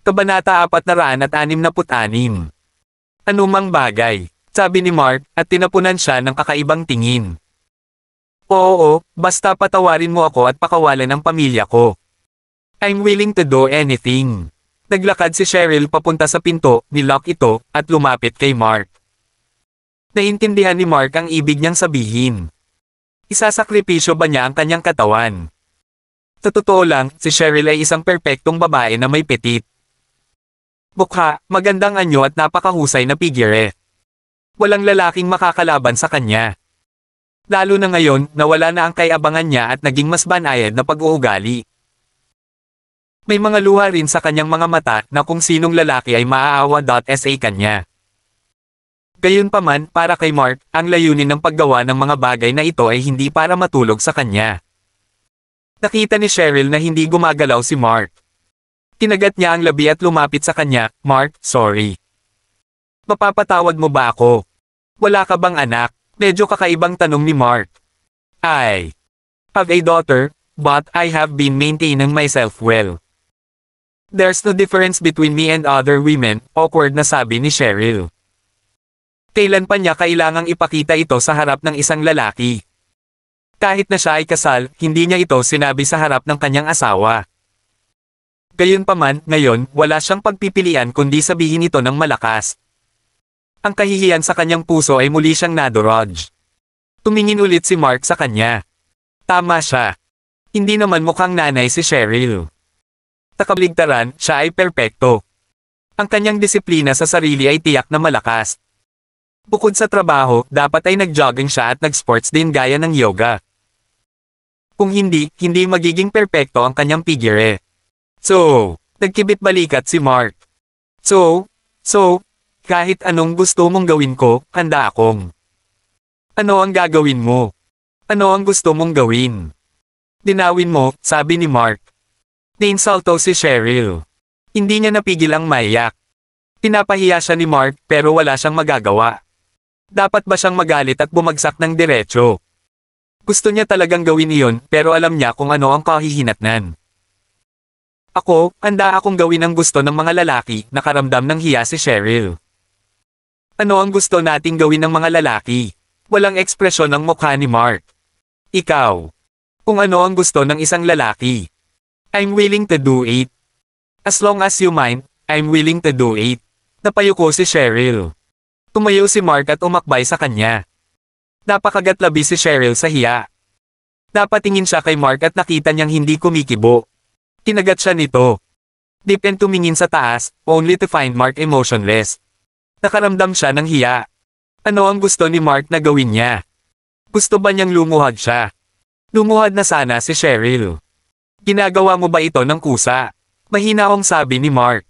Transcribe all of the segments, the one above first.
Kabanata 466. Anumang bagay, sabi ni Mark, at tinapunan siya ng kakaibang tingin. Oo, basta patawarin mo ako at pakawalan ang pamilya ko. I'm willing to do anything. Naglakad si Cheryl papunta sa pinto, nilock ito, at lumapit kay Mark. Naintindihan ni Mark ang ibig niyang sabihin. Isasakripisyo ba niya ang kanyang katawan? Sa totoo lang, si Cheryl ay isang perpektong babae na may petit. Mukha, magandang anyo at napakahusay na figure. Walang lalaking makakalaban sa kanya. Lalo na ngayon, nawala na ang kay-abangan niya at naging mas banayad na pag-uugali. May mga luha rin sa kanyang mga mata na kung sinong lalaki ay maaawa.sa kanya. Gayunpaman, para kay Mark, ang layunin ng paggawa ng mga bagay na ito ay hindi para matulog sa kanya. Nakita ni Cheryl na hindi gumagalaw si Mark. Kinagat niya ang labi at lumapit sa kanya. Mark, sorry. Mapapatawad mo ba ako? Wala ka bang anak? Medyo kakaibang tanong ni Mark. I have a daughter, but I have been maintaining myself well. There's no difference between me and other women, awkward na sabi ni Cheryl. Kailan pa niya kailangang ipakita ito sa harap ng isang lalaki? Kahit na siya ay kasal, hindi niya ito sinabi sa harap ng kanyang asawa. Gayunpaman, ngayon, wala siyang pagpipilian kundi sabihin ito ng malakas. Ang kahihiyan sa kanyang puso ay muli siyang nadurog. Tumingin ulit si Mark sa kanya. Tama siya. Hindi naman mukhang nanay si Cheryl. Takabaligtaran, siya ay perpekto. Ang kanyang disiplina sa sarili ay tiyak na malakas. Bukod sa trabaho, dapat ay nag-jogging siya at nag-sports din gaya ng yoga. Kung hindi, hindi magiging perpekto ang kanyang figure. So, nagkibit balikat si Mark. So, kahit anong gusto mong gawin ko, handa akong. Ano ang gagawin mo? Ano ang gusto mong gawin? Dinawin mo, sabi ni Mark. Nainsulto si Cheryl. Hindi niya napigil ang maiyak. Pinapahiya siya ni Mark pero wala siyang magagawa. Dapat ba siyang magalit at bumagsak ng diretso? Gusto niya talagang gawin iyon pero alam niya kung ano ang kahihinatnan. Ako, handa akong gawin ang gusto ng mga lalaki, nakaramdam ng hiya si Cheryl. Ano ang gusto nating gawin ng mga lalaki? Walang ekspresyon ng mukha ni Mark. Ikaw. Kung ano ang gusto ng isang lalaki. I'm willing to do it. As long as you mind, I'm willing to do it. Napayuko si Cheryl. Tumayo si Mark at umakbay sa kanya. Napakagatlabi si Cheryl sa hiya. Napatingin siya kay Mark at nakita niyang hindi kumikibo. Kinagat siya nito. Deep and tumingin sa taas, only to find Mark emotionless. Nakaramdam siya ng hiya. Ano ang gusto ni Mark na gawin niya? Gusto ba niyang lumuhad siya? Lumuhad na sana si Cheryl. Ginagawa mo ba ito ng kusa? Mahinaong sabi ni Mark.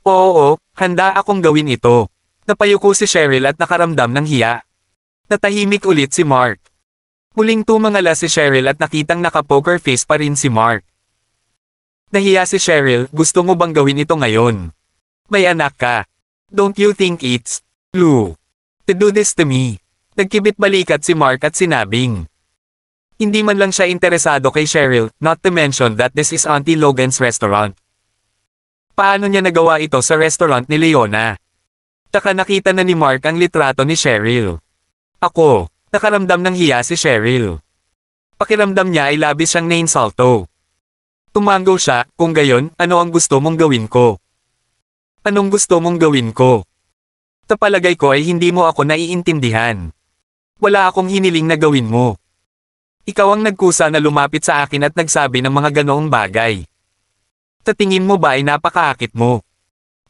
Oo, handa akong gawin ito. Napayuko si Cheryl at nakaramdam ng hiya. Natahimik ulit si Mark. Muling tumangala si Cheryl at nakitang naka-poker face pa rin si Mark. Nahiya si Cheryl, gusto mo bang gawin ito ngayon? May anak ka. Don't you think it's Lou to do this to me? Nagkibit balikat si Mark at sinabing. Hindi man lang siya interesado kay Cheryl, not to mention that this is Auntie Logan's restaurant. Paano niya nagawa ito sa restaurant ni Leona? Taka nakita na ni Mark ang litrato ni Cheryl. Ako, nakaramdam ng hiya si Cheryl. Pakiramdam niya ay labis siyang nainsulto. Tumango siya, kung gayon, ano ang gusto mong gawin ko? Anong gusto mong gawin ko? Sa palagay ko ay hindi mo ako naiintindihan. Wala akong hiniling na gawin mo. Ikaw ang nagkusa na lumapit sa akin at nagsabi ng mga ganoong bagay. Sa tingin mo ba ay napakaakit mo?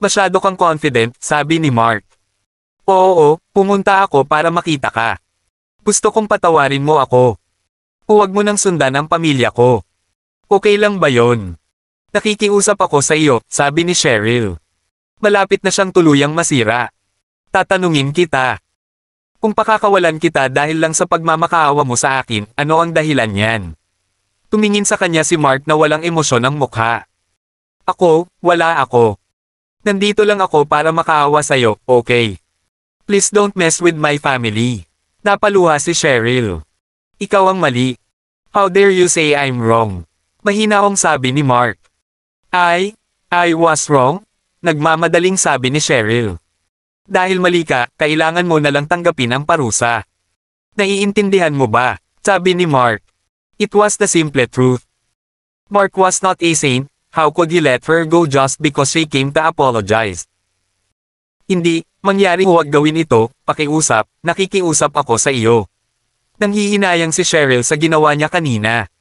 Masyado kang confident, sabi ni Mark. Oo, pumunta ako para makita ka. Gusto kong patawarin mo ako. Huwag mo nang sundan ang pamilya ko. Okay lang ba yon? Nakikiusap ako sa iyo, sabi ni Cheryl. Malapit na siyang tuluyang masira. Tatanungin kita. Kung pakakawalan kita dahil lang sa pagmamakaawa mo sa akin, ano ang dahilan niyan? Tumingin sa kanya si Mark na walang emosyon ang mukha. Ako, wala ako. Nandito lang ako para makaawa sa'yo, okay? Please don't mess with my family. Napaluha si Cheryl. Ikaw ang mali. How dare you say I'm wrong? Mahinaong sabi ni Mark. I was wrong? Nagmamadaling sabi ni Cheryl. Dahil mali ka, kailangan mo na lang tanggapin ang parusa. Naiintindihan mo ba? Sabi ni Mark. It was the simple truth. Mark was not a saint. How could he let her go just because she came to apologize? Hindi, mangyari huwag gawin ito, pakiusap, nakikiusap ako sa iyo. Nanghihinayang si Cheryl sa ginawa niya kanina.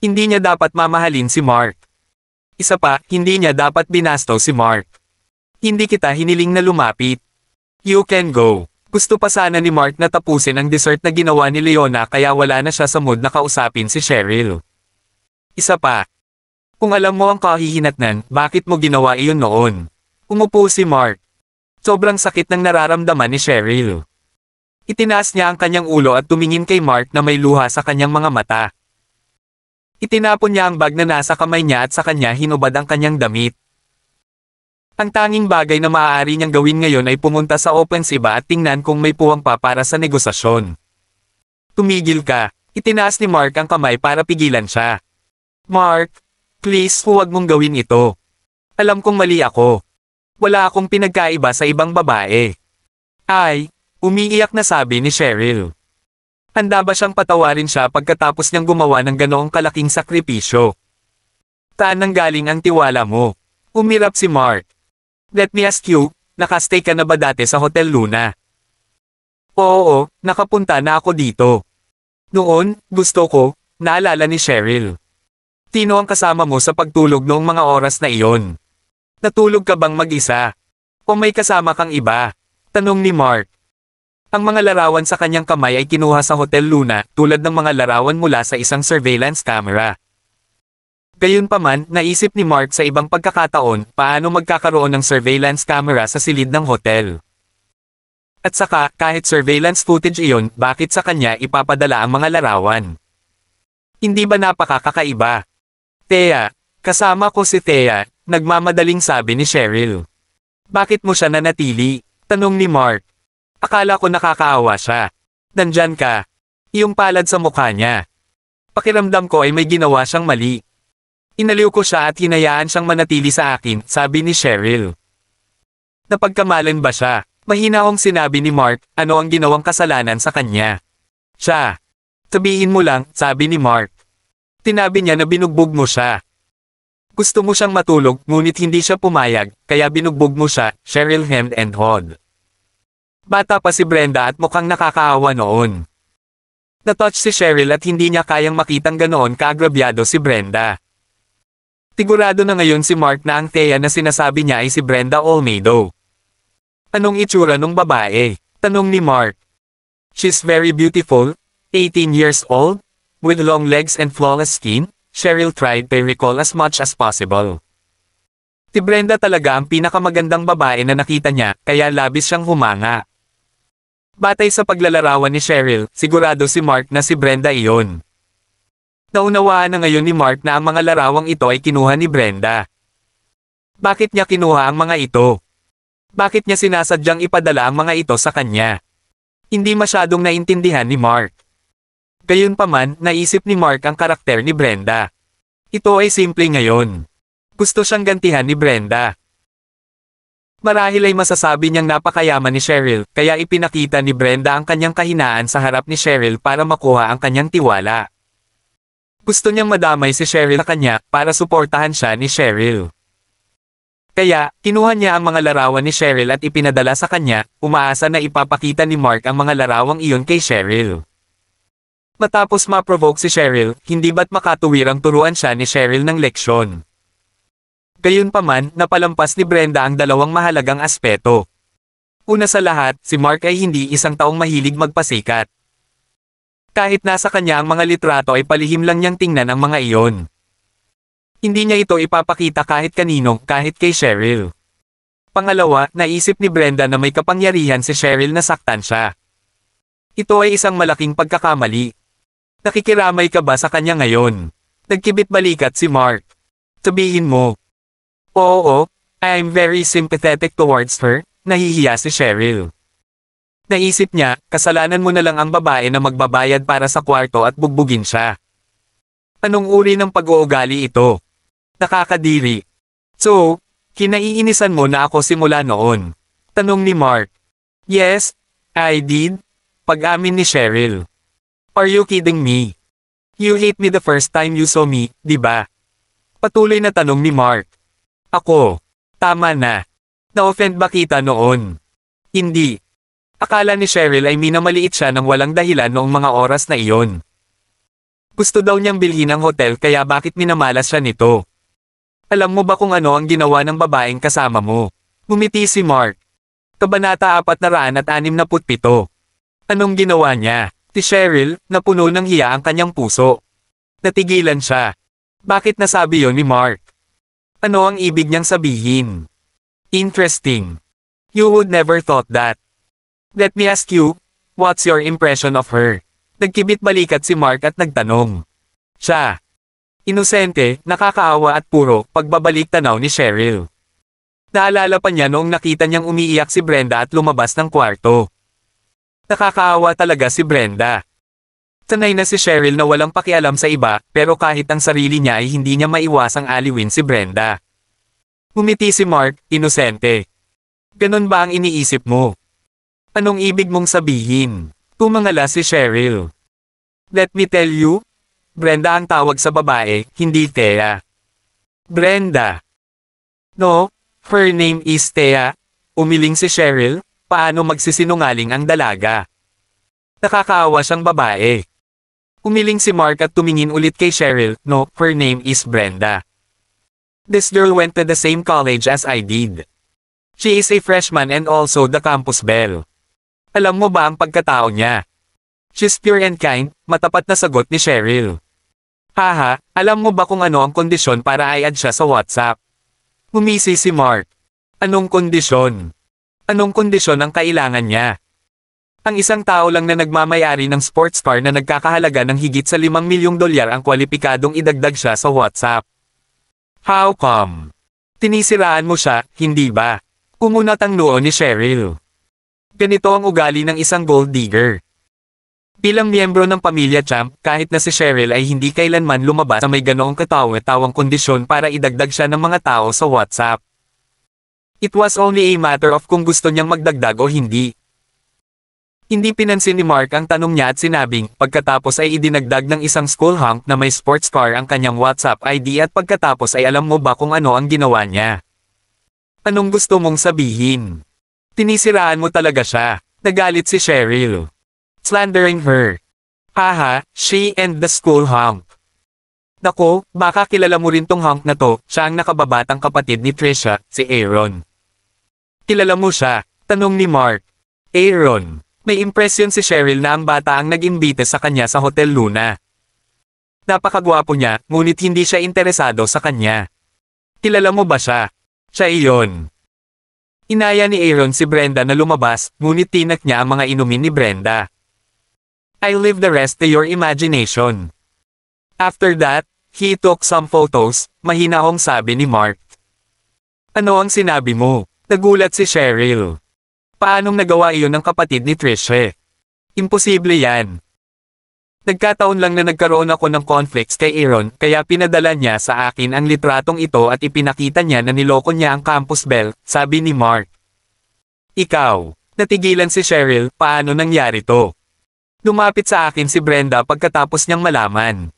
Hindi niya dapat mamahalin si Mark. Isa pa, hindi niya dapat binasto si Mark. Hindi kita hiniling na lumapit. You can go. Gusto pa sana ni Mark na tapusin ang dessert na ginawa ni Leona kaya wala na siya sa mood na kausapin si Cheryl. Isa pa. Kung alam mo ang kahihinatnan, bakit mo ginawa iyon noon? Umupo si Mark. Sobrang sakit ng nararamdaman ni Cheryl. Itinaas niya ang kanyang ulo at tumingin kay Mark na may luha sa kanyang mga mata. Itinapon niya ang bag na nasa kamay niya at sa kanya hinubad ang kanyang damit. Ang tanging bagay na maaari niyang gawin ngayon ay pumunta sa opensiba at tingnan kung may puwang pa para sa negosasyon. Tumigil ka. Itinaas ni Mark ang kamay para pigilan siya. Mark, please huwag mong gawin ito. Alam kong mali ako. Wala akong pinagkaiba sa ibang babae. Ay, umiiyak na sabi ni Cheryl. Handa ba siyang patawarin siya pagkatapos niyang gumawa ng ganoong kalaking sakripisyo? Saan nanggaling ang tiwala mo? Umirap si Mark. Let me ask you, nakastay ka na ba dati sa Hotel Luna? Oo, nakapunta na ako dito. Noon, gusto ko, naalala ni Cheryl. Sino ang kasama mo sa pagtulog noong mga oras na iyon? Natulog ka bang mag-isa? O may kasama kang iba? Tanong ni Mark. Ang mga larawan sa kanyang kamay ay kinuha sa Hotel Luna tulad ng mga larawan mula sa isang surveillance camera. Gayunpaman, naisip ni Mark sa ibang pagkakataon paano magkakaroon ng surveillance camera sa silid ng hotel. At saka, kahit surveillance footage iyon, bakit sa kanya ipapadala ang mga larawan? Hindi ba napakakaiba? Thea, kasama ko si Thea, nagmamadaling sabi ni Cheryl. Bakit mo siya nanatili? Tanong ni Mark. Akala ko nakakaawa siya. Nandyan ka. Iyong palad sa mukha niya. Pakiramdam ko ay may ginawa siyang mali. Inaliw ko siya at hinayaan siyang manatili sa akin, sabi ni Cheryl. Napagkamalan ba siya? Mahinahong sinabi ni Mark, ano ang ginawang kasalanan sa kanya? Siya. Sabihin mo lang, sabi ni Mark. Tinabi niya na binugbog mo siya. Gusto mo siyang matulog, ngunit hindi siya pumayag, kaya binugbog mo siya, Cheryl hemmed and hawed. Bata pa si Brenda at mukhang nakakaawa noon. Na-touch si Cheryl at hindi niya kayang makitang ganoon kaagrabyado si Brenda. Sigurado na ngayon si Mark na ang Thea na sinasabi niya ay si Brenda Olmedo. Anong itsura nung babae? Tanong ni Mark. She's very beautiful, 18 years old, with long legs and flawless skin, Cheryl tried to recall as much as possible. Si Brenda talaga ang pinakamagandang babae na nakita niya, kaya labis siyang humanga. Batay sa paglalarawan ni Cheryl, sigurado si Mark na si Brenda iyon. Naunawaan na ngayon ni Mark na ang mga larawang ito ay kinuha ni Brenda. Bakit niya kinuha ang mga ito? Bakit niya sinasadyang ipadala ang mga ito sa kanya? Hindi masyadong naintindihan ni Mark. Gayunpaman, naisip ni Mark ang karakter ni Brenda. Ito ay simple ngayon. Gusto siyang gantihan ni Brenda. Marahil ay masasabi niyang napakayaman ni Cheryl, kaya ipinakita ni Brenda ang kanyang kahinaan sa harap ni Cheryl para makuha ang kanyang tiwala. Gusto niyang madamay si Cheryl sa kanya para suportahan siya ni Cheryl. Kaya, kinuha niya ang mga larawan ni Cheryl at ipinadala sa kanya, umaasa na ipapakita ni Mark ang mga larawang iyon kay Cheryl. Matapos ma-provoke si Cheryl, hindi ba't makatuwirang turuan siya ni Cheryl ng leksyon. Gayunpaman, napalampas ni Brenda ang dalawang mahalagang aspeto. Una sa lahat, si Mark ay hindi isang taong mahilig magpasikat. Kahit nasa kanya ang mga litrato ay palihim lang niyang tingnan ang mga iyon. Hindi niya ito ipapakita kahit kanino, kahit kay Cheryl. Pangalawa, naisip ni Brenda na may kapangyarihan si Cheryl na saktan siya. Ito ay isang malaking pagkakamali. Nakikiramay ka ba sa kanya ngayon? Nagkibit balikat si Mark. Sabihin mo. Oo, I'm very sympathetic towards her, nahihiya si Cheryl. Naisip niya, kasalanan mo na lang ang babae na magbabayad para sa kwarto at bugbugin siya. Anong uri ng pag-uugali ito? Nakakadiri. So, kinaiinisan mo na ako simula noon? Tanong ni Mark. Yes, I did. Pag-amin ni Cheryl. Are you kidding me? You hate me the first time you saw me, di ba? Patuloy na tanong ni Mark. Ako. Tama na. Na-offend ba kita noon? Hindi. Akala ni Cheryl ay minamaliit siya ng walang dahilan noong mga oras na iyon. Gusto daw niyang bilhin ang hotel kaya bakit minamalas siya nito? Alam mo ba kung ano ang ginawa ng babaeng kasama mo? Ngumiti si Mark. Kabanata 467. Anong ginawa niya? Si Cheryl, na puno ng hiya ang kanyang puso. Natigilan siya. Bakit nasabi yon ni Mark? Ano ang ibig niyang sabihin? Interesting. You would never thought that. Let me ask you, what's your impression of her? Nagkibit balikat si Mark at nagtanong. Siya. Inosente, nakakaawa at puro pagbabalik tanaw ni Cheryl. Naalala pa niya noong nakita niyang umiiyak si Brenda at lumabas ng kwarto. Nakakaawa talaga si Brenda. Sanay na si Cheryl na walang pakialam sa iba, pero kahit ang sarili niya ay hindi niya maiwasang aliwin si Brenda. Ngumiti si Mark, inosente. Ganon ba ang iniisip mo? Anong ibig mong sabihin? Tumangala si Cheryl. Let me tell you, Brenda ang tawag sa babae, hindi Thea. Brenda. No, her name is Thea. Umiling si Cheryl. Paano magsisinungaling ang dalaga? Nakakaawa siyang babae. Umiling si Mark at tumingin ulit kay Cheryl. No, her name is Brenda. This girl went to the same college as I did. She is a freshman and also the campus belle. Alam mo ba ang pagkatao niya? She's pure and kind, matapat na sagot ni Cheryl. Haha, alam mo ba kung ano ang kondisyon para i-add siya sa WhatsApp? Ngumisi si Mark. Anong kondisyon? Anong kondisyon ang kailangan niya? Ang isang tao lang na nagmamayari ng sports car na nagkakahalaga ng higit sa $5 milyong ang kwalipikadong idagdag siya sa WhatsApp. How come? Tinisiraan mo siya, hindi ba? Kumunat ang noo ni Cheryl. Ganito ang ugali ng isang gold digger. Bilang miyembro ng pamilya Champ, kahit na si Cheryl ay hindi kailanman lumabas sa may ganoong katawa-tawang kondisyon para idagdag siya ng mga tao sa WhatsApp. It was only a matter of kung gusto niyang magdagdag o hindi. Hindi pinansin ni Mark ang tanong niya at sinabing, pagkatapos ay idinagdag ng isang school hunk na may sports car ang kanyang WhatsApp ID at pagkatapos ay alam mo ba kung ano ang ginawa niya? Anong gusto mong sabihin? Tinisiraan mo talaga siya. Nagalit si Cheryl. Slandering her. Haha, she and the school hunk. Nako, baka kilala mo rin tong hunk na to, siya ang nakababatang kapatid ni Trisha, si Aaron. Kilala mo siya? Tanong ni Mark. Aaron. May impresyon si Cheryl na ang bata ang nag-imbite sa kanya sa Hotel Luna. Napakagwapo niya, ngunit hindi siya interesado sa kanya. Kilala mo ba siya? Siya iyon. Inaya ni Aaron si Brenda na lumabas, ngunit tinak niya ang mga inumin ni Brenda. I leave the rest to your imagination. After that, he took some photos, mahinahong sabi ni Mark. Ano ang sinabi mo? Nagulat si Cheryl. Paanong nagawa iyon ng kapatid ni Trish? Imposible yan. Nagkataon lang na nagkaroon ako ng conflicts kay Aaron, kaya pinadala niya sa akin ang litratong ito at ipinakita niya na niloko niya ang campus belle, sabi ni Mark. Ikaw. Natigilan si Cheryl, paano nangyari to? Lumapit sa akin si Brenda pagkatapos niyang malaman.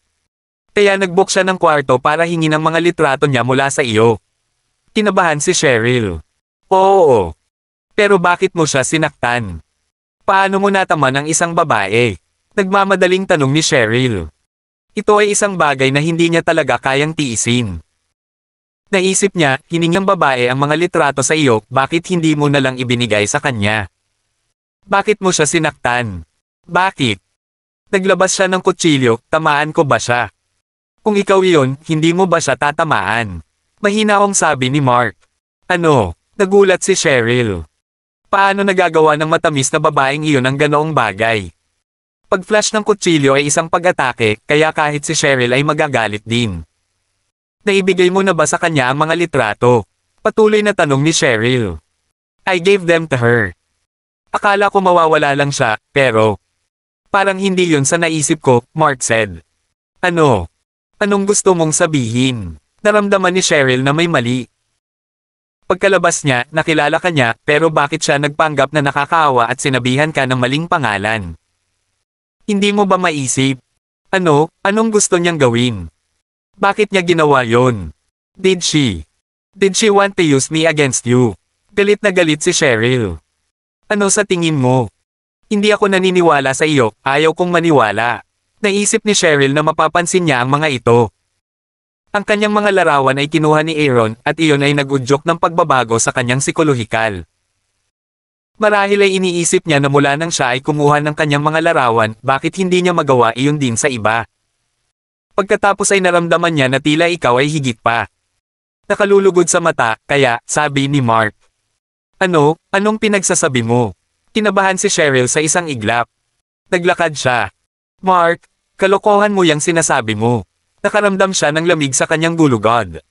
Kaya nagbook siya ng kwarto para hingin ang mga litrato niya mula sa iyo. Kinabahan si Cheryl. Oo. Pero bakit mo siya sinaktan? Paano mo nataman ang isang babae? Nagmamadaling tanong ni Cheryl. Ito ay isang bagay na hindi niya talaga kayang tiisin. Naisip niya, hiningang babae ang mga litrato sa iyo, bakit hindi mo na lang ibinigay sa kanya? Bakit mo siya sinaktan? Bakit? Naglabas siya ng kutsilyo, tamaan ko ba siya? Kung ikaw iyon, hindi mo ba siya tatamaan? Mahina akong sabi ni Mark. Ano? Nagulat si Cheryl. Paano nagagawa ng matamis na babaeng iyon ang ganoong bagay? Pag-flash ng kutsilyo ay isang pag-atake, kaya kahit si Cheryl ay magagalit din. Naibigay mo na ba sa kanya ang mga litrato? Patuloy na tanong ni Cheryl. I gave them to her. Akala ko mawawala lang siya, pero... Parang hindi yun sa naisip ko, Mark said. Ano? Anong gusto mong sabihin? Naramdaman ni Cheryl na may mali. Pagkalabas niya, nakilala ka niya, pero bakit siya nagpanggap na nakakaawa at sinabihan ka ng maling pangalan? Hindi mo ba maisip? Anong gusto niyang gawin? Bakit niya ginawa yon? Did she want to use me against you? Galit na galit si Cheryl. Ano sa tingin mo? Hindi ako naniniwala sa iyo, ayaw kong maniwala. Naisip ni Cheryl na mapapansin niya ang mga ito. Ang kanyang mga larawan ay kinuha ni Aaron at iyon ay nag-udyok ng pagbabago sa kanyang psikolohikal. Marahil ay iniisip niya na mula nang siya ay kumuha ng kanyang mga larawan, bakit hindi niya magawa iyon din sa iba? Pagkatapos ay naramdaman niya na tila ikaw ay higit pa. Nakalulugod sa mata, kaya, sabi ni Mark. Anong pinagsasabi mo? Kinabahan si Cheryl sa isang iglap. Naglakad siya. Mark, kalokohan mo yang sinasabi mo. Nakaramdam siya ng lamig sa kanyang gulugod.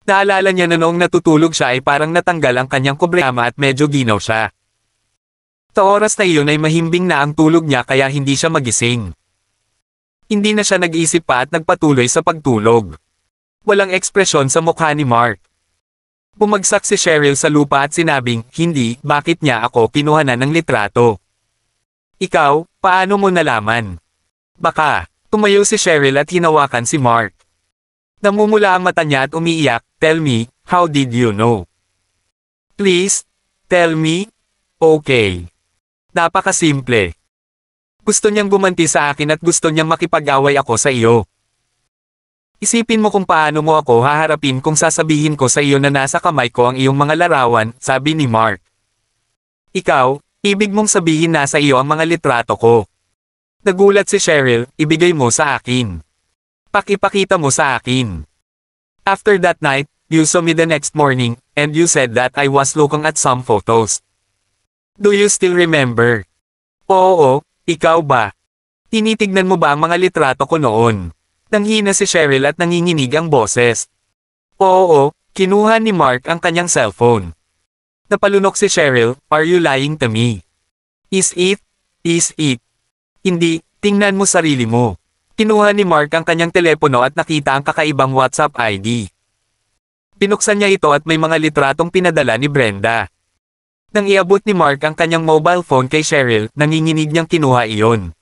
Naalala niya na noong natutulog siya ay parang natanggal ang kanyang kubreyama at medyo ginaw siya. Sa oras na iyon ay mahimbing na ang tulog niya kaya hindi siya magising. Hindi na siya nag-isip pa at nagpatuloy sa pagtulog. Walang ekspresyon sa mukha ni Mark. Bumagsak si Cheryl sa lupa at sinabing, hindi, bakit niya ako kinuhanan ng litrato? Ikaw, paano mo nalaman? Baka. Tumayo si Cheryl at hinawakan si Mark. Namumula ang mata niya at umiiyak, tell me, how did you know? Please, tell me? Okay. Napakasimple. Gusto niyang gumanti sa akin at gusto niyang makipag-away ako sa iyo. Isipin mo kung paano mo ako haharapin kung sasabihin ko sa iyo na nasa kamay ko ang iyong mga larawan, sabi ni Mark. Ikaw, ibig mong sabihin nasa iyo ang mga litrato ko. Nagulat si Cheryl, ibigay mo sa akin. Pakipakita mo sa akin. After that night, you saw me the next morning, and you said that I was looking at some photos. Do you still remember? Oo, ikaw ba? Tinitignan mo ba ang mga litrato ko noon? Nanghina si Cheryl at nanginginig ang boses. Oo, kinuha ni Mark ang kanyang cellphone. Napalunok si Cheryl, are you lying to me? Is it? Hindi, tingnan mo sarili mo. Kinuha ni Mark ang kanyang telepono at nakita ang kakaibang WhatsApp ID. Pinuksan niya ito at may mga litratong pinadala ni Brenda. Nang iabot ni Mark ang kanyang mobile phone kay Cheryl, nanginginig niyang kinuha iyon.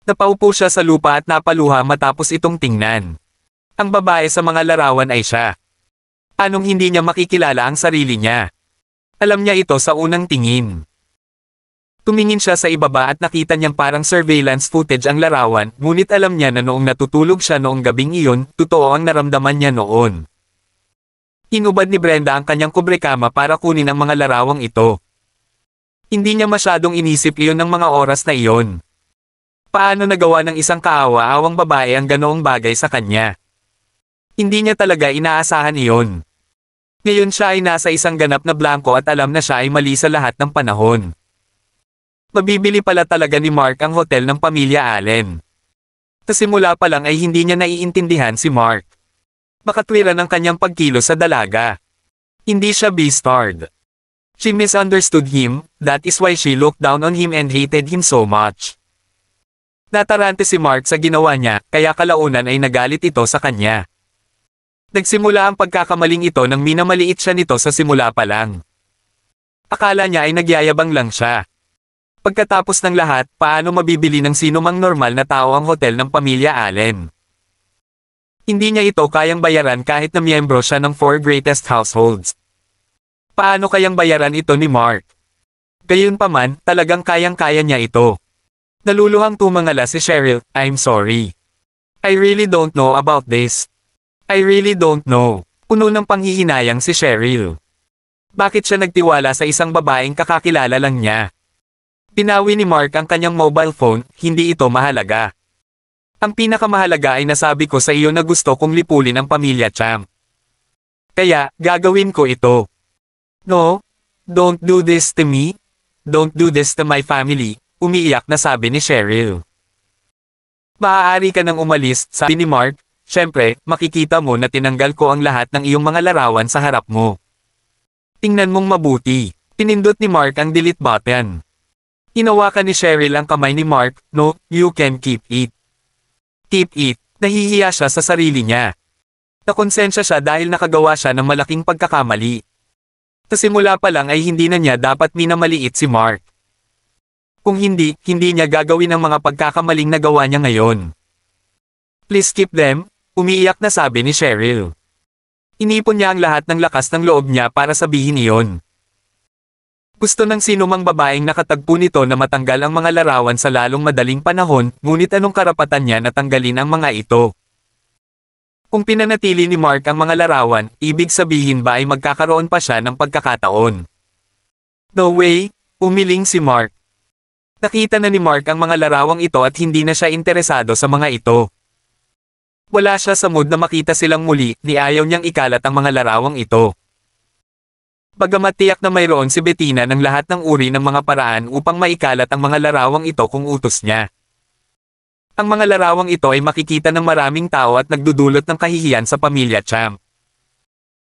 Napaupo siya sa lupa at napaluha matapos itong tingnan. Ang babae sa mga larawan ay siya. Anong hindi niya makikilala ang sarili niya? Alam niya ito sa unang tingin. Tumingin siya sa ibaba at nakita niyang parang surveillance footage ang larawan, ngunit alam niya na noong natutulog siya noong gabing iyon, totoo ang naramdaman niya noon. Inubad ni Brenda ang kanyang kubrekama para kunin ang mga larawang ito. Hindi niya masyadong inisip iyon ng mga oras na iyon. Paano nagawa ng isang kaawa-awang babae ang ganoong bagay sa kanya? Hindi niya talaga inaasahan iyon. Ngayon siya ay nasa isang ganap na blanko at alam na siya ay mali sa lahat ng panahon. Mabibili pala talaga ni Mark ang hotel ng pamilya Allen. Sa simula pa lang ay hindi niya naiintindihan si Mark. Makatwiran ang kanyang pagkilos sa dalaga. Hindi siya B-starred. She misunderstood him, that is why she looked down on him and hated him so much. Natarante si Mark sa ginawa niya, kaya kalaunan ay nagalit ito sa kanya. Nagsimula ang pagkakamaling ito nang minamaliit siya nito sa simula pa lang. Akala niya ay nagyayabang lang siya. Pagkatapos ng lahat, paano mabibili ng sino mang normal na tao ang hotel ng pamilya Allen? Hindi niya ito kayang bayaran kahit na miyembro siya ng 4 greatest households. Paano kayang bayaran ito ni Mark? Gayunpaman, talagang kayang-kaya niya ito. Naluluhang tumangala si Cheryl, I'm sorry. I really don't know about this. I really don't know. Puno ng panghihinayang si Cheryl. Bakit siya nagtiwala sa isang babaeng kakakilala lang niya? Pinawi ni Mark ang kanyang mobile phone, hindi ito mahalaga. Ang pinakamahalaga ay nasabi ko sa iyo na gusto kong lipulin ang pamilya Chang. Kaya, gagawin ko ito. No, don't do this to me. Don't do this to my family, umiiyak na sabi ni Cheryl. Maaari ka nang umalis, sabi ni Mark. Siyempre, makikita mo na tinanggal ko ang lahat ng iyong mga larawan sa harap mo. Tingnan mong mabuti. Pinindot ni Mark ang delete button. Hinawakan ni Cheryl ang kamay ni Mark, no, you can keep it. Keep it. Nahihiya siya sa sarili niya. Nakonsensya siya dahil nakagawa siya ng malaking pagkakamali. Sa simula pa lang ay hindi na niya dapat minamaliit si Mark. Kung hindi, hindi niya gagawin ang mga pagkakamaling nagawa niya ngayon. Please keep them, umiiyak na sabi ni Cheryl. Inipon niya ang lahat ng lakas ng loob niya para sabihin iyon. Gusto ng sinumang babaeng nakatagpo nito na matanggal ang mga larawan sa lalong madaling panahon, ngunit anong karapatan niya na tanggalin ang mga ito? Kung pinanatili ni Mark ang mga larawan, ibig sabihin ba ay magkakaroon pa siya ng pagkakataon? No way, umiling si Mark. Nakita na ni Mark ang mga larawang ito at hindi na siya interesado sa mga ito. Wala siya sa mood na makita silang muli, ni ayaw niyang ikalat ang mga larawang ito. Bagamat tiyak na mayroon si Bettina ng lahat ng uri ng mga paraan upang maikalat ang mga larawang ito kung utos niya. Ang mga larawang ito ay makikita ng maraming tao at nagdudulot ng kahihiyan sa pamilya Champ.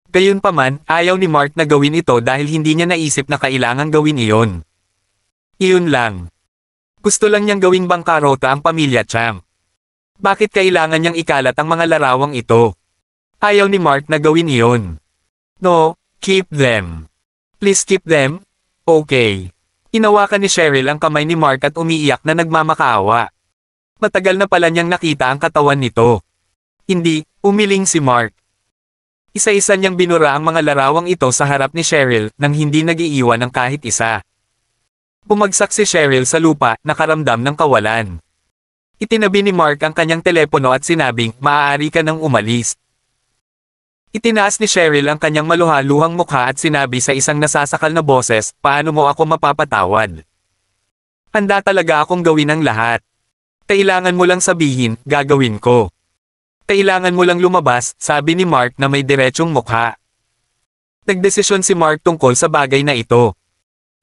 Gayunpaman, ayaw ni Mark na gawin ito dahil hindi niya naisip na kailangang gawin iyon. Iyon lang. Gusto lang niyang gawing bangkarota ang pamilya Champ. Bakit kailangan niyang ikalat ang mga larawang ito? Ayaw ni Mark na gawin iyon. No, keep them. Please keep them? Okay. Inawakan ni Cheryl ang kamay ni Mark at umiiyak na nagmamakaawa. Matagal na pala niyang nakita ang katawan nito. Hindi, umiling si Mark. Isa-isa niyang binura ang mga larawang ito sa harap ni Cheryl nang hindi nag-iiwan ng kahit isa. Bumagsak si Cheryl sa lupa, nakaramdam ng kawalan. Itinabi ni Mark ang kanyang telepono at sinabing, maaari ka nang umalis. Itinaas ni Cheryl ang kanyang maluhaluhang mukha at sinabi sa isang nasasakal na boses, paano mo ako mapapatawad? Handa talaga akong gawin ang lahat. Kailangan mo lang sabihin, gagawin ko. Kailangan mo lang lumabas, sabi ni Mark na may diretsong mukha. Nagdesisyon si Mark tungkol sa bagay na ito.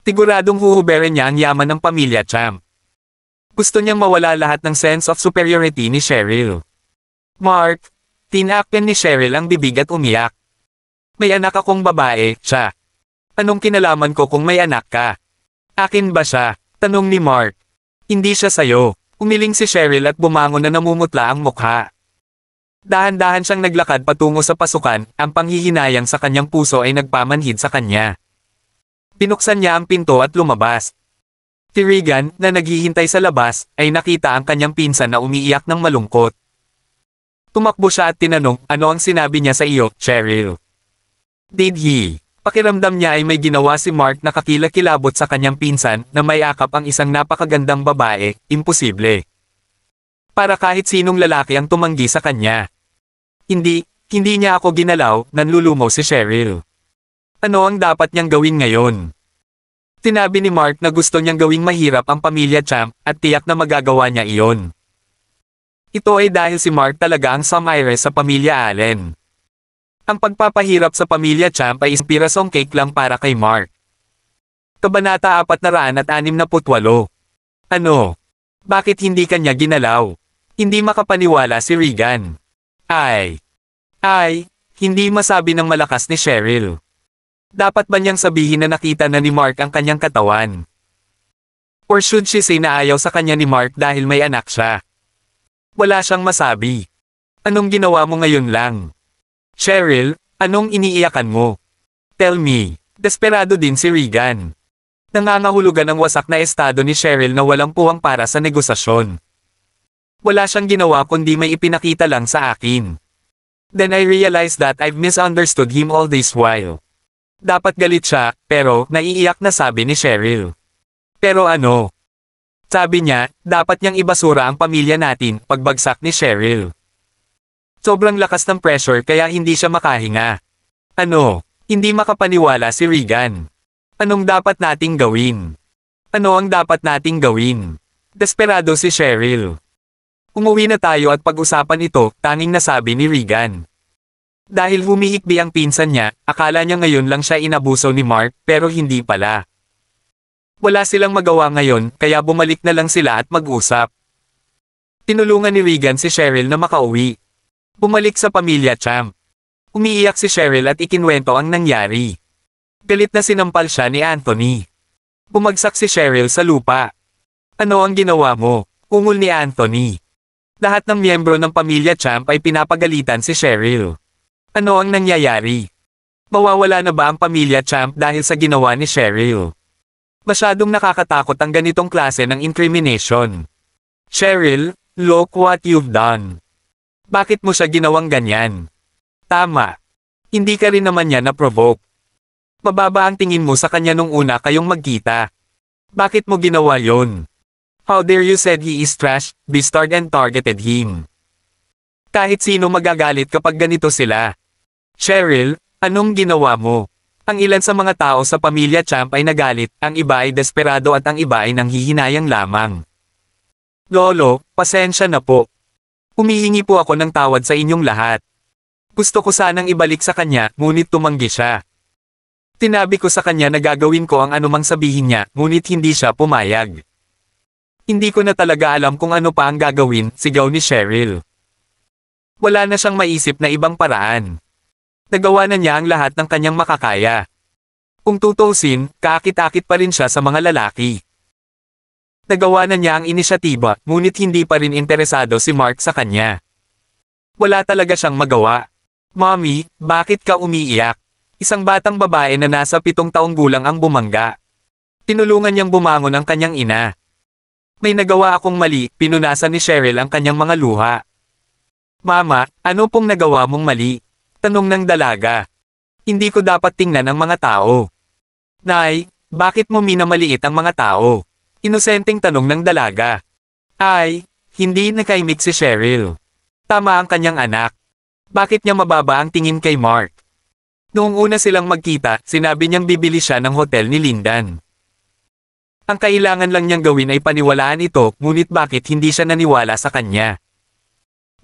Siguradong huhuberin niya ang yaman ng pamilya Champ. Gusto niyang mawala lahat ng sense of superiority ni Cheryl. Mark, tinakpan ni Cheryl ang bibig at umiyak. May anak akong babae, siya. Anong kinalaman ko kung may anak ka? Akin ba siya? Tanong ni Mark. Hindi siya sayo. Umiling si Cheryl at bumangon na namumutla ang mukha. Dahan-dahan siyang naglakad patungo sa pasukan, ang panghihinayang sa kanyang puso ay nagpamanhid sa kanya. Binuksan niya ang pinto at lumabas. Si Regan, na naghihintay sa labas, ay nakita ang kanyang pinsan na umiiyak ng malungkot. Tumakbo siya at tinanong, ano ang sinabi niya sa iyo, Cheryl? Did he? Pakiramdam niya ay may ginawa si Mark na kakilakilabot sa kanyang pinsan na may akap ang isang napakagandang babae, imposible. Para kahit sinong lalaki ang tumanggi sa kanya. Hindi niya ako ginalaw, nanlulumaw si Cheryl. Ano ang dapat niyang gawin ngayon? Sinabi ni Mark na gusto niyang gawing mahirap ang pamilya Champ at tiyak na magagawa niya iyon. Ito ay dahil si Mark talaga ang Samire sa pamilya Allen. Ang pagpapahirap sa pamilya Champ ay inspirasong cake lang para kay Mark. Kabanata 468. Ano? Bakit hindi kanya ginalaw? Hindi makapaniwala si Regan. Ay, hindi masabi ng malakas ni Cheryl. Dapat ba niyang sabihin na nakita na ni Mark ang kanyang katawan? Or should she say na ayaw sa kanya ni Mark dahil may anak siya? Wala siyang masabi. Anong ginawa mo ngayon lang? Cheryl, anong iniiyakan mo? Tell me. Desperado din si Regan. Nangangahulugan ang wasak na estado ni Cheryl na walang puwang para sa negosasyon. Wala siyang ginawa kundi may ipinakita lang sa akin. Then I realized that I've misunderstood him all this while. Dapat galit siya, pero naiiyak na sabi ni Cheryl. Pero ano? Sabi niya, dapat niyang ibasura ang pamilya natin, pagbagsak ni Cheryl. Sobrang lakas ng pressure kaya hindi siya makahinga. Ano? Hindi makapaniwala si Regan. Anong dapat nating gawin? Ano ang dapat nating gawin? Desperado si Cheryl. Umuwi na tayo at pag-usapan ito, tanging nasabi ni Regan. Dahil humihikbi ang pinsan niya, akala niya ngayon lang siya inabuso ni Mark, pero hindi pala. Wala silang magawa ngayon, kaya bumalik na lang sila at mag-usap. Tinulungan ni Regan si Cheryl na makauwi. Bumalik sa pamilya Champ. Umiiyak si Cheryl at ikinwento ang nangyari. Galit na sinampal siya ni Anthony. Bumagsak si Cheryl sa lupa. Ano ang ginawa mo? Ungol ni Anthony. Lahat ng miyembro ng pamilya Champ ay pinapagalitan si Cheryl. Ano ang nangyayari? Mawawala na ba ang pamilya Champ dahil sa ginawa ni Cheryl? Masyadong nakakatakot ang ganitong klase ng incrimination. Cheryl, look what you've done. Bakit mo siya ginawang ganyan? Tama. Hindi ka rin naman niya na-provoke. Mababa ang tingin mo sa kanya nung una kayong magkita. Bakit mo ginawa yon? How dare you said he is trash, bastard and targeted him. Kahit sino magagalit kapag ganito sila. Cheryl, anong ginawa mo? Ang ilan sa mga tao sa pamilya Champ ay nagalit, ang iba ay desperado at ang iba ay nanghihinayang lamang. Lolo, pasensya na po. Humihingi po ako ng tawad sa inyong lahat. Gusto ko sanang ibalik sa kanya, ngunit tumanggi siya. Tinabi ko sa kanya na gagawin ko ang anumang sabihin niya, ngunit hindi siya pumayag. Hindi ko na talaga alam kung ano pa ang gagawin, sigaw ni Cheryl. Wala na siyang maisip na ibang paraan. Nagawa na niya ang lahat ng kanyang makakaya. Kung tutusin, kaakit-akit pa rin siya sa mga lalaki. Nagawa na niya ang inisyatiba, ngunit hindi pa rin interesado si Mark sa kanya. Wala talaga siyang magawa. Mommy, bakit ka umiiyak? Isang batang babae na nasa 7 taong gulang ang bumangga. Tinulungan niyang bumangon ang kanyang ina. May nagawa akong mali, pinunasan ni Cheryl ang kanyang mga luha. Mama, ano pong nagawa mong mali? Tanong ng dalaga. Hindi ko dapat tingnan ang mga tao. Nay, bakit mo minamaliit ang mga tao? Inosenteng tanong ng dalaga. Ay, hindi nakaimik si Cheryl. Tama ang kanyang anak. Bakit niya mababa ang tingin kay Mark? Noong una silang magkita, sinabi niyang bibili siya ng hotel ni Lindan. Ang kailangan lang niyang gawin ay paniwalaan ito, ngunit bakit hindi siya naniwala sa kanya?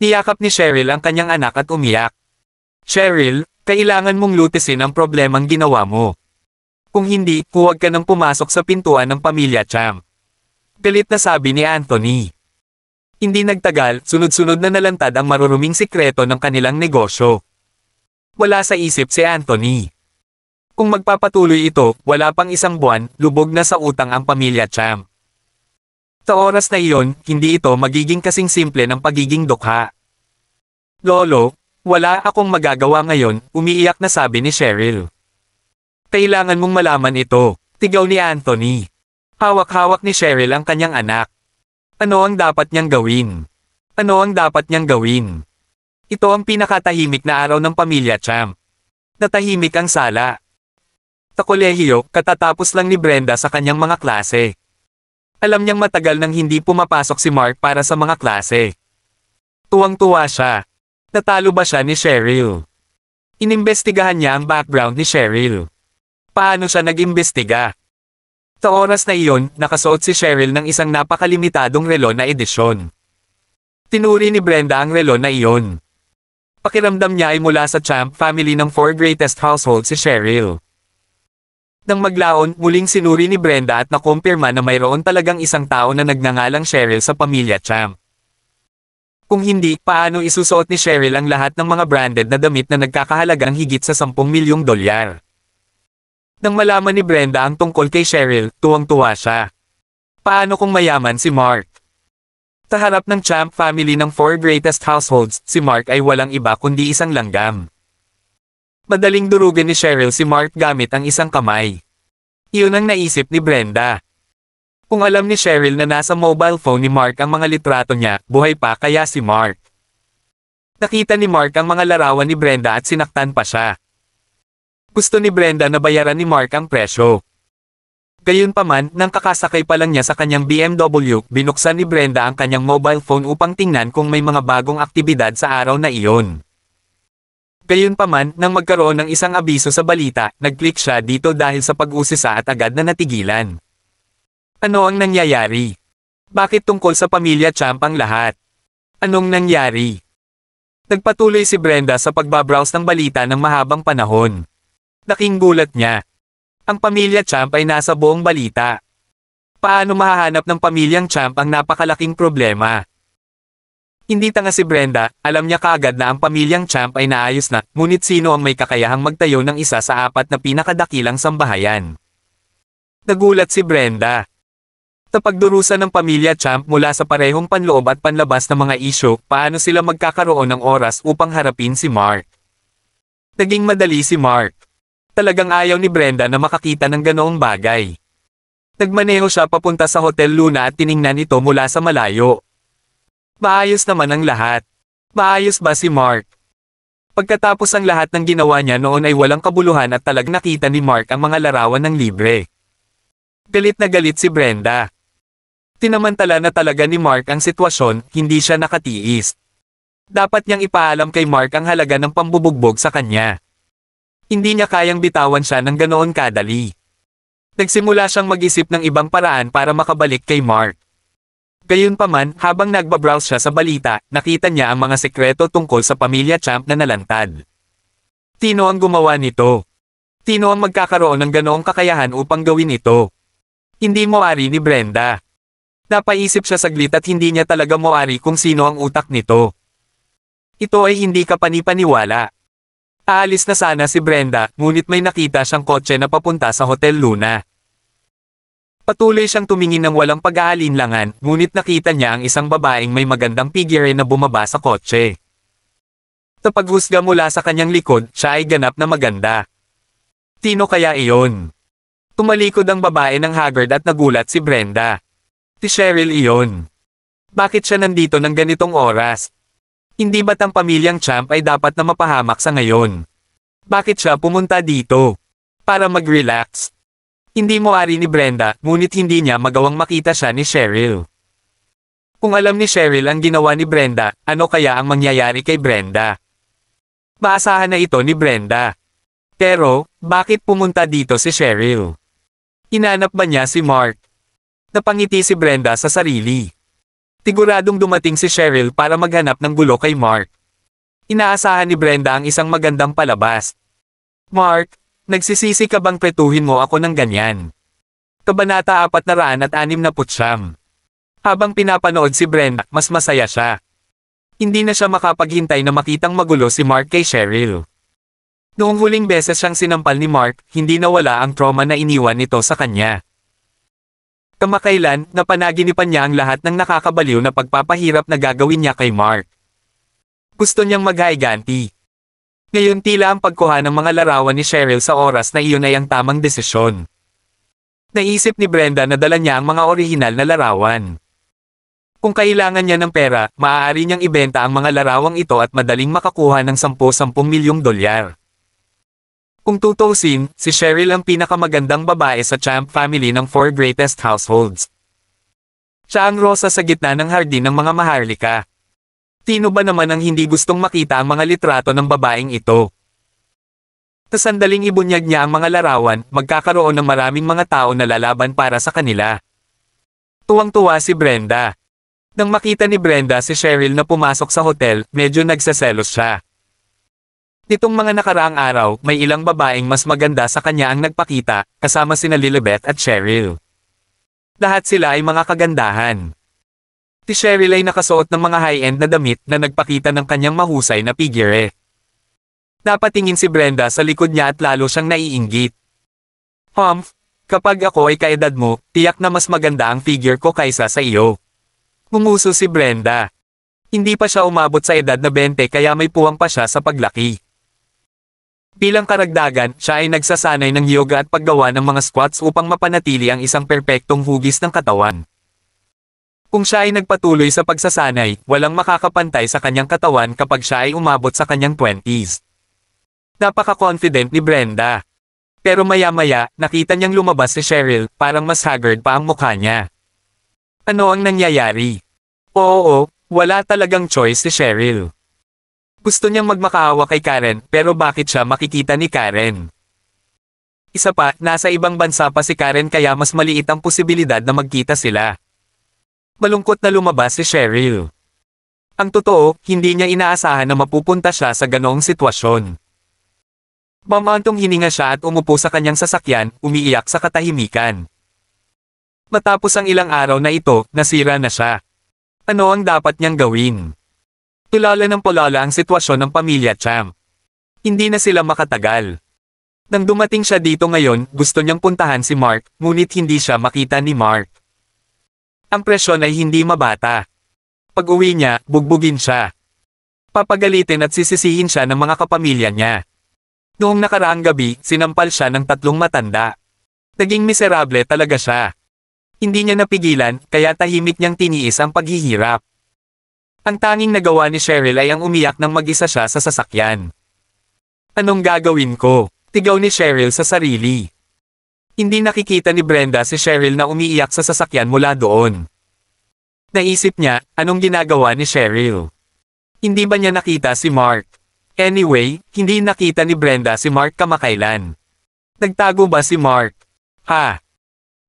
Niyakap ni Cheryl ang kanyang anak at umiyak. Cheryl, kailangan mong lutisin ang problemang ginawa mo. Kung hindi, huwag ka nang pumasok sa pintuan ng pamilya Champ. Galit na sabi ni Anthony. Hindi nagtagal, sunod-sunod na nalantad ang maruruming sikreto ng kanilang negosyo. Wala sa isip si Anthony. Kung magpapatuloy ito, wala pang 1 buwan, lubog na sa utang ang pamilya Champ. Sa oras na iyon, hindi ito magiging kasing simple ng pagiging dukha. Lolo, wala akong magagawa ngayon, umiiyak na sabi ni Cheryl. Kailangan mong malaman ito, tigaw ni Anthony. Hawak-hawak ni Cheryl ang kanyang anak. Ano ang dapat niyang gawin? Ano ang dapat niyang gawin? Ito ang pinakatahimik na araw ng pamilya Champ. Natahimik ang sala. Sa kolehiyo, katatapos lang ni Brenda sa kanyang mga klase. Alam niyang matagal nang hindi pumapasok si Mark para sa mga klase. Tuwang-tuwa siya. Natalo ba siya ni Cheryl? Inimbestigahan niya ang background ni Cheryl. Paano siya nag-imbestiga? Sa oras na iyon, nakasuot si Cheryl ng isang napakalimitadong relo na edisyon. Tinuri ni Brenda ang relo na iyon. Pakiramdam niya ay mula sa Champ family ng 4 greatest household si Cheryl. Nang maglaon, muling sinuri ni Brenda at nakumpirma na mayroon talagang isang tao na nagngangalang Cheryl sa pamilya Champ. Kung hindi, paano isusuot ni Cheryl ang lahat ng mga branded na damit na nagkakahalagang higit sa 10 milyong dolyar? Nang malaman ni Brenda ang tungkol kay Cheryl, tuwang-tuwa siya. Paano kung mayaman si Mark? Sa harap ng Champ family ng 4 greatest households, si Mark ay walang iba kundi isang langgam. Madaling durugan ni Cheryl si Mark gamit ang isang kamay. Iyon ang naisip ni Brenda. Kung alam ni Cheryl na nasa mobile phone ni Mark ang mga litrato niya, buhay pa kaya si Mark. Nakita ni Mark ang mga larawan ni Brenda at sinaktan pa siya. Gusto ni Brenda na bayaran ni Mark ang presyo. Gayunpaman, nang kakasakay pa lang niya sa kanyang BMW, binuksan ni Brenda ang kanyang mobile phone upang tingnan kung may mga bagong aktibidad sa araw na iyon. Gayunpaman, nang magkaroon ng isang abiso sa balita, nag-click siya dito dahil sa pag-usisa at agad na natigilan. Ano ang nangyayari? Bakit tungkol sa pamilya Champ ang lahat? Anong nangyari? Nagpatuloy si Brenda sa pagbabrowse ng balita ng mahabang panahon. Laking gulat niya. Ang pamilya Champ ay nasa buong balita. Paano mahahanap ng pamilyang Champ ang napakalaking problema? Hindi tanga si Brenda, alam niya kaagad na ang pamilyang Champ ay naayos na, ngunit sino ang may kakayahang magtayo ng isa sa 4 na pinakadakilang sambahayan? Nagulat si Brenda. Sa pagdurusa ng pamilya Champ mula sa parehong panloob at panlabas na mga isyu, paano sila magkakaroon ng oras upang harapin si Mark? Naging madali si Mark. Talagang ayaw ni Brenda na makakita ng ganoong bagay. Nagmaneho siya papunta sa Hotel Luna at tiningnan ito mula sa malayo. Maayos naman ang lahat. Maayos ba si Mark? Pagkatapos ang lahat ng ginawa niya noon ay walang kabuluhan at talagang nakita ni Mark ang mga larawan ng libre. Galit na galit si Brenda. Tinamantala na talaga ni Mark ang sitwasyon, hindi siya nakatiis. Dapat niyang ipaalam kay Mark ang halaga ng pambubugbog sa kanya. Hindi niya kayang bitawan siya ng ganoon kadali. Nagsimula siyang mag-isip ng ibang paraan para makabalik kay Mark. Gayunpaman, habang nagbabrowse siya sa balita, nakita niya ang mga sekreto tungkol sa pamilya Champ na nalantad. Sino ang gumawa nito? Sino ang magkakaroon ng ganoong kakayahan upang gawin ito? Hindi moari ni Brenda. Napaisip siya saglit at hindi niya talaga moari kung sino ang utak nito. Ito ay hindi kapanipaniwala. Aalis na sana si Brenda, ngunit may nakita siyang kotse na papunta sa Hotel Luna. Patuloy siyang tumingin ng walang pag-aalinlangan, ngunit nakita niya ang isang babaeng may magandang figure na bumaba sa kotse. Sa paghusga mula sa kanyang likod, siya ay ganap na maganda. Sino kaya iyon? Tumalikod ang babae ng haggard at nagulat si Brenda. Si Cheryl iyon. Bakit siya nandito ng ganitong oras? Hindi ba't ang pamilyang Champ ay dapat na mapahamak sa ngayon? Bakit siya pumunta dito? Para mag-relax. Hindi moari ni Brenda, ngunit hindi niya magawang makita siya ni Cheryl. Kung alam ni Cheryl ang ginawa ni Brenda, ano kaya ang mangyayari kay Brenda? Maasahan na ito ni Brenda. Pero, bakit pumunta dito si Cheryl? Hinanap ba niya si Mark? Napangiti si Brenda sa sarili. Siguradong dumating si Cheryl para maghanap ng gulo kay Mark. Inaasahan ni Brenda ang isang magandang palabas. Mark, nagsisisi ka bang pretuhin mo ako ng ganyan? Kabanata 469. Habang pinapanood si Brenda, mas masaya siya. Hindi na siya makapaghintay na makitang magulo si Mark kay Cheryl. Noong huling beses siyang sinampal ni Mark, hindi nawala ang trauma na iniwan nito sa kanya. Kamakailan, napanaginipan niya ang lahat ng nakakabaliw na pagpapahirap na gagawin niya kay Mark. Gusto niyang maghaiganti. Ngayon tila ang pagkuha ng mga larawan ni Cheryl sa oras na iyon ay ang tamang desisyon. Naisip ni Brenda na dala niya ang mga orihinal na larawan. Kung kailangan niya ng pera, maaari niyang ibenta ang mga larawang ito at madaling makakuha ng 10-10 milyong dolyar. Kung tutuusin, si Cheryl ang pinakamagandang babae sa Champ family ng 4 greatest households. Siya ang rosa sa gitna ng hardin ng mga maharlika. Sino ba naman ang hindi gustong makita ang mga litrato ng babaeng ito? Sa sandaling ibunyag niya ang mga larawan, magkakaroon ng maraming mga tao na lalaban para sa kanila. Tuwang-tuwa si Brenda. Nang makita ni Brenda si Cheryl na pumasok sa hotel, medyo nagseselos siya. Nitong mga nakaraang araw, may ilang babaeng mas maganda sa kanya ang nagpakita, kasama sina Lilibet at Cheryl. Lahat sila ay mga kagandahan. Si Cheryl ay nakasuot ng mga high-end na damit na nagpakita ng kanyang mahusay na figure. Napatingin si Brenda sa likod niya at lalo siyang naiinggit. Humph, kapag ako ay kaedad mo, tiyak na mas maganda ang figure ko kaysa sa iyo. Ngumuso si Brenda. Hindi pa siya umabot sa edad na 20 kaya may puwang pa siya sa paglaki. Bilang karagdagan, siya ay nagsasanay ng yoga at paggawa ng mga squats upang mapanatili ang isang perpektong hugis ng katawan. Kung siya ay nagpatuloy sa pagsasanay, walang makakapantay sa kanyang katawan kapag siya ay umabot sa kanyang 20s. Napaka-confident ni Brenda. Pero maya-maya, nakita niyang lumabas si Cheryl, parang mas haggard pa ang mukha niya. Ano ang nangyayari? Oo, wala talagang choice si Cheryl. Gusto niyang magmakaawa kay Karen, pero bakit siya makikita ni Karen? Isa pa, nasa ibang bansa pa si Karen kaya mas maliit ang posibilidad na magkita sila. Malungkot na lumabas si Cheryl. Ang totoo, hindi niya inaasahan na mapupunta siya sa ganoong sitwasyon. Mamantong hininga siya at umupo sa kanyang sasakyan, umiiyak sa katahimikan. Matapos ang ilang araw na ito, nasira na siya. Ano ang dapat niyang gawin? Tulala ng polala ang sitwasyon ng pamilya Champ. Hindi na sila makatagal. Nang dumating siya dito ngayon, gusto niyang puntahan si Mark, ngunit hindi siya makita ni Mark. Ang presyon ay hindi mabata. Pag-uwi niya, bugbugin siya. Papagalitin at sisisihin siya ng mga kapamilya niya. Noong nakaraang gabi, sinampal siya ng 3 matanda. Naging miserable talaga siya. Hindi niya napigilan, kaya tahimik niyang tiniis ang paghihirap. Ang tanging nagawa ni Cheryl ay ang umiyak nang mag-isa siya sa sasakyan. Anong gagawin ko? Tigaw ni Cheryl sa sarili. Hindi nakikita ni Brenda si Cheryl na umiiyak sa sasakyan mula doon. Naisip niya, anong ginagawa ni Cheryl? Hindi ba niya nakita si Mark? Anyway, hindi nakita ni Brenda si Mark kamakailan. Nagtago ba si Mark? Ha?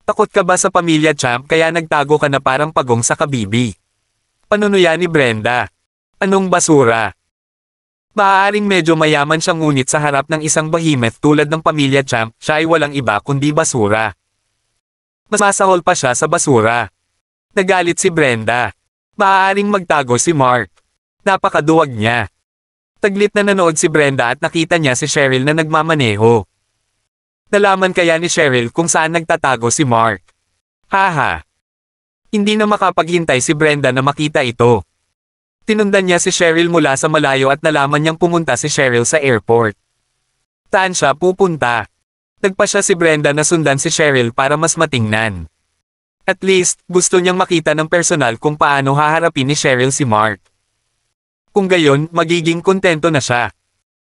Takot ka ba sa pamilya Champ kaya nagtago ka na parang pagong sa kabibi? Panunuya ni Brenda. Anong basura? Maaaring medyo mayaman siya ngunit sa harap ng isang behemoth tulad ng pamilya Champ, siya ay walang iba kundi basura. Mas masahol pa siya sa basura. Nagalit si Brenda. Maaaring magtago si Mark. Napakaduwag niya. Taglit na nanood si Brenda at nakita niya si Cheryl na nagmamaneho. Nalaman kaya ni Cheryl kung saan nagtatago si Mark. Haha. Hindi na makapaghintay si Brenda na makita ito. Tinundan niya si Cheryl mula sa malayo at nalaman niyang pumunta si Cheryl sa airport. Saan siya pupunta? Nagpa siya si Brenda na sundan si Cheryl para mas matingnan. At least, gusto niyang makita ng personal kung paano haharapin ni Cheryl si Mark. Kung gayon, magiging kontento na siya.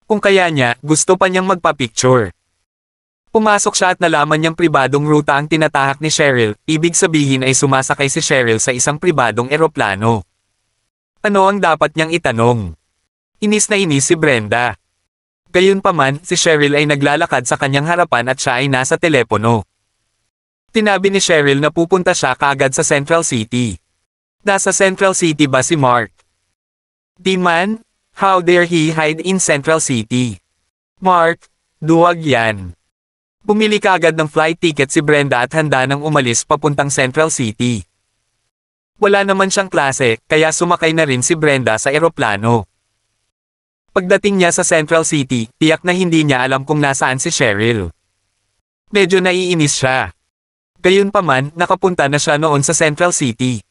Kung kaya niya, gusto pa niyang magpa-picture. Pumasok siya at nalaman niyang pribadong ruta ang tinatahak ni Cheryl, ibig sabihin ay sumasakay si Cheryl sa isang pribadong eroplano. Ano ang dapat niyang itanong? Inis na inis si Brenda. Gayunpaman, si Cheryl ay naglalakad sa kanyang harapan at siya ay nasa telepono. Tinabi ni Cheryl na pupunta siya kaagad sa Central City. Nasa Central City ba si Mark? Di man, how dare he hide in Central City? Mark, duwag yan. Bumili kaagad ng flight ticket si Brenda at handa nang umalis papuntang Central City. Wala naman siyang klase, kaya sumakay na rin si Brenda sa eroplano. Pagdating niya sa Central City, tiyak na hindi niya alam kung nasaan si Cheryl. Medyo naiinis siya. Gayunpaman, nakapunta na siya noon sa Central City.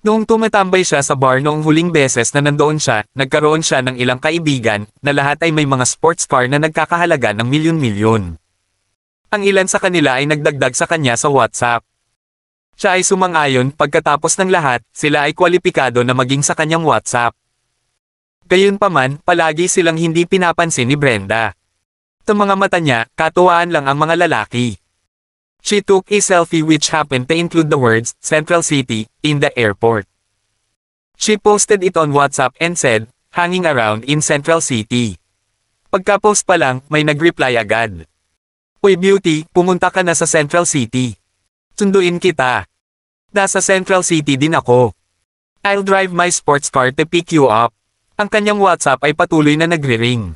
Noong tumatambay siya sa bar noong huling beses na nandoon siya, nagkaroon siya ng ilang kaibigan, na lahat ay may mga sports car na nagkakahalaga ng milyon-milyon. Ang ilan sa kanila ay nagdagdag sa kanya sa WhatsApp. Siya ay sumang-ayon, pagkatapos ng lahat, sila ay kwalipikado na maging sa kanyang WhatsApp. Gayunpaman, palagi silang hindi pinapansin ni Brenda. Sa mga mata niya, katuwaan lang ang mga lalaki. She took a selfie which happened to include the words, Central City, in the airport. She posted it on WhatsApp and said, hanging around in Central City. Pagka-post pa lang, may nag-reply agad. Uy beauty, pumunta ka na sa Central City. Sunduin kita. Nasa Central City din ako. I'll drive my sports car to pick you up. Ang kanyang WhatsApp ay patuloy na nagre-ring.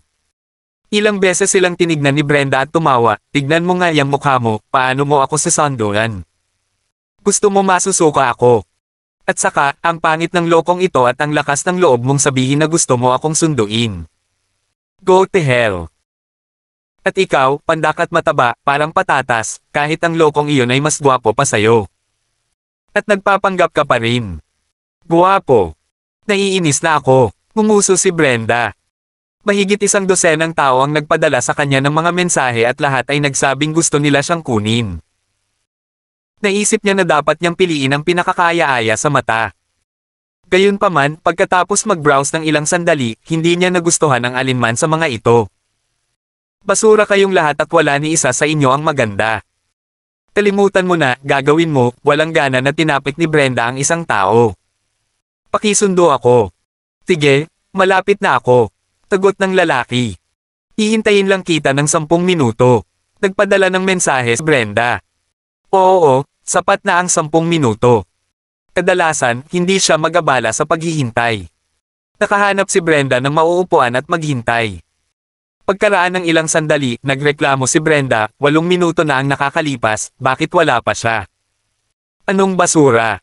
Ilang beses silang tinignan ni Brenda at tumawa, tignan mo nga yung mukha mo, paano mo ako sasandulan? Gusto mo masusuka ako? At saka, ang pangit ng lokong ito at ang lakas ng loob mong sabihin na gusto mo akong sunduin. Go to hell. At ikaw, pandak at mataba, parang patatas, kahit ang lokong iyon ay mas gwapo pa sayo. At nagpapanggap ka pa rin. Gwapo. Naiinis na ako, ngumuso si Brenda. Mahigit 100 tao ang nagpadala sa kanya ng mga mensahe at lahat ay nagsabing gusto nila siyang kunin. Naisip niya na dapat niyang piliin ang pinakakaya-aya sa mata. Gayunpaman, pagkatapos mag-browse ng ilang sandali, hindi niya nagustuhan ang alinman sa mga ito. Basura kayong lahat at wala ni isa sa inyo ang maganda. Kalimutan mo na, gagawin mo, walang gana na tinapik ni Brenda ang isang tao. Pakisundo ako. Sige, malapit na ako. Tagot ng lalaki. Hihintayin lang kita ng 10 minuto. Nagpadala ng mensahe si Brenda. Oo, sapat na ang 10 minuto. Kadalasan, hindi siya mag-abala sa paghihintay. Nakahanap si Brenda ng mauupuan at maghintay. Pagkaraan ng ilang sandali, nagreklamo si Brenda, 8 minuto na ang nakakalipas, bakit wala pa siya? Anong basura?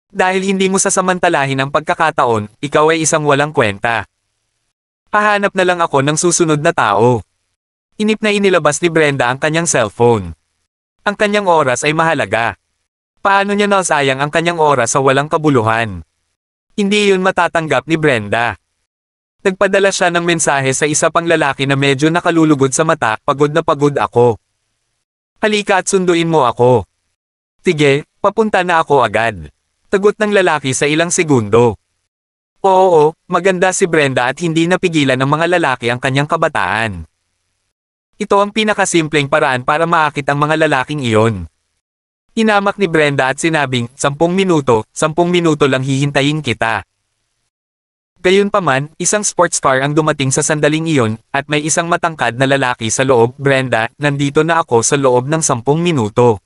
Dahil hindi mo sasamantalahin ang pagkakataon, ikaw ay isang walang kwenta. Hahanap na lang ako ng susunod na tao. Inip na inilabas ni Brenda ang kanyang cellphone. Ang kanyang oras ay mahalaga. Paano niya nasayang ang kanyang oras sa walang kabuluhan? Hindi yun matatanggap ni Brenda. Nagpadala siya ng mensahe sa isa pang lalaki na medyo nakalulugod sa mata, pagod na pagod ako. Halika at sunduin mo ako. Sige, papunta na ako agad. Tagot ng lalaki sa ilang segundo. Oo, maganda si Brenda at hindi napigilan ng mga lalaki ang kanyang kabataan. Ito ang pinakasimpleng paraan para maakit ang mga lalaking iyon. Hinamak ni Brenda at sinabing, 10 minuto lang hihintayin kita. Gayunpaman, isang sports car ang dumating sa sandaling iyon, at may isang matangkad na lalaki sa loob. Brenda, nandito na ako sa loob ng 10 minuto.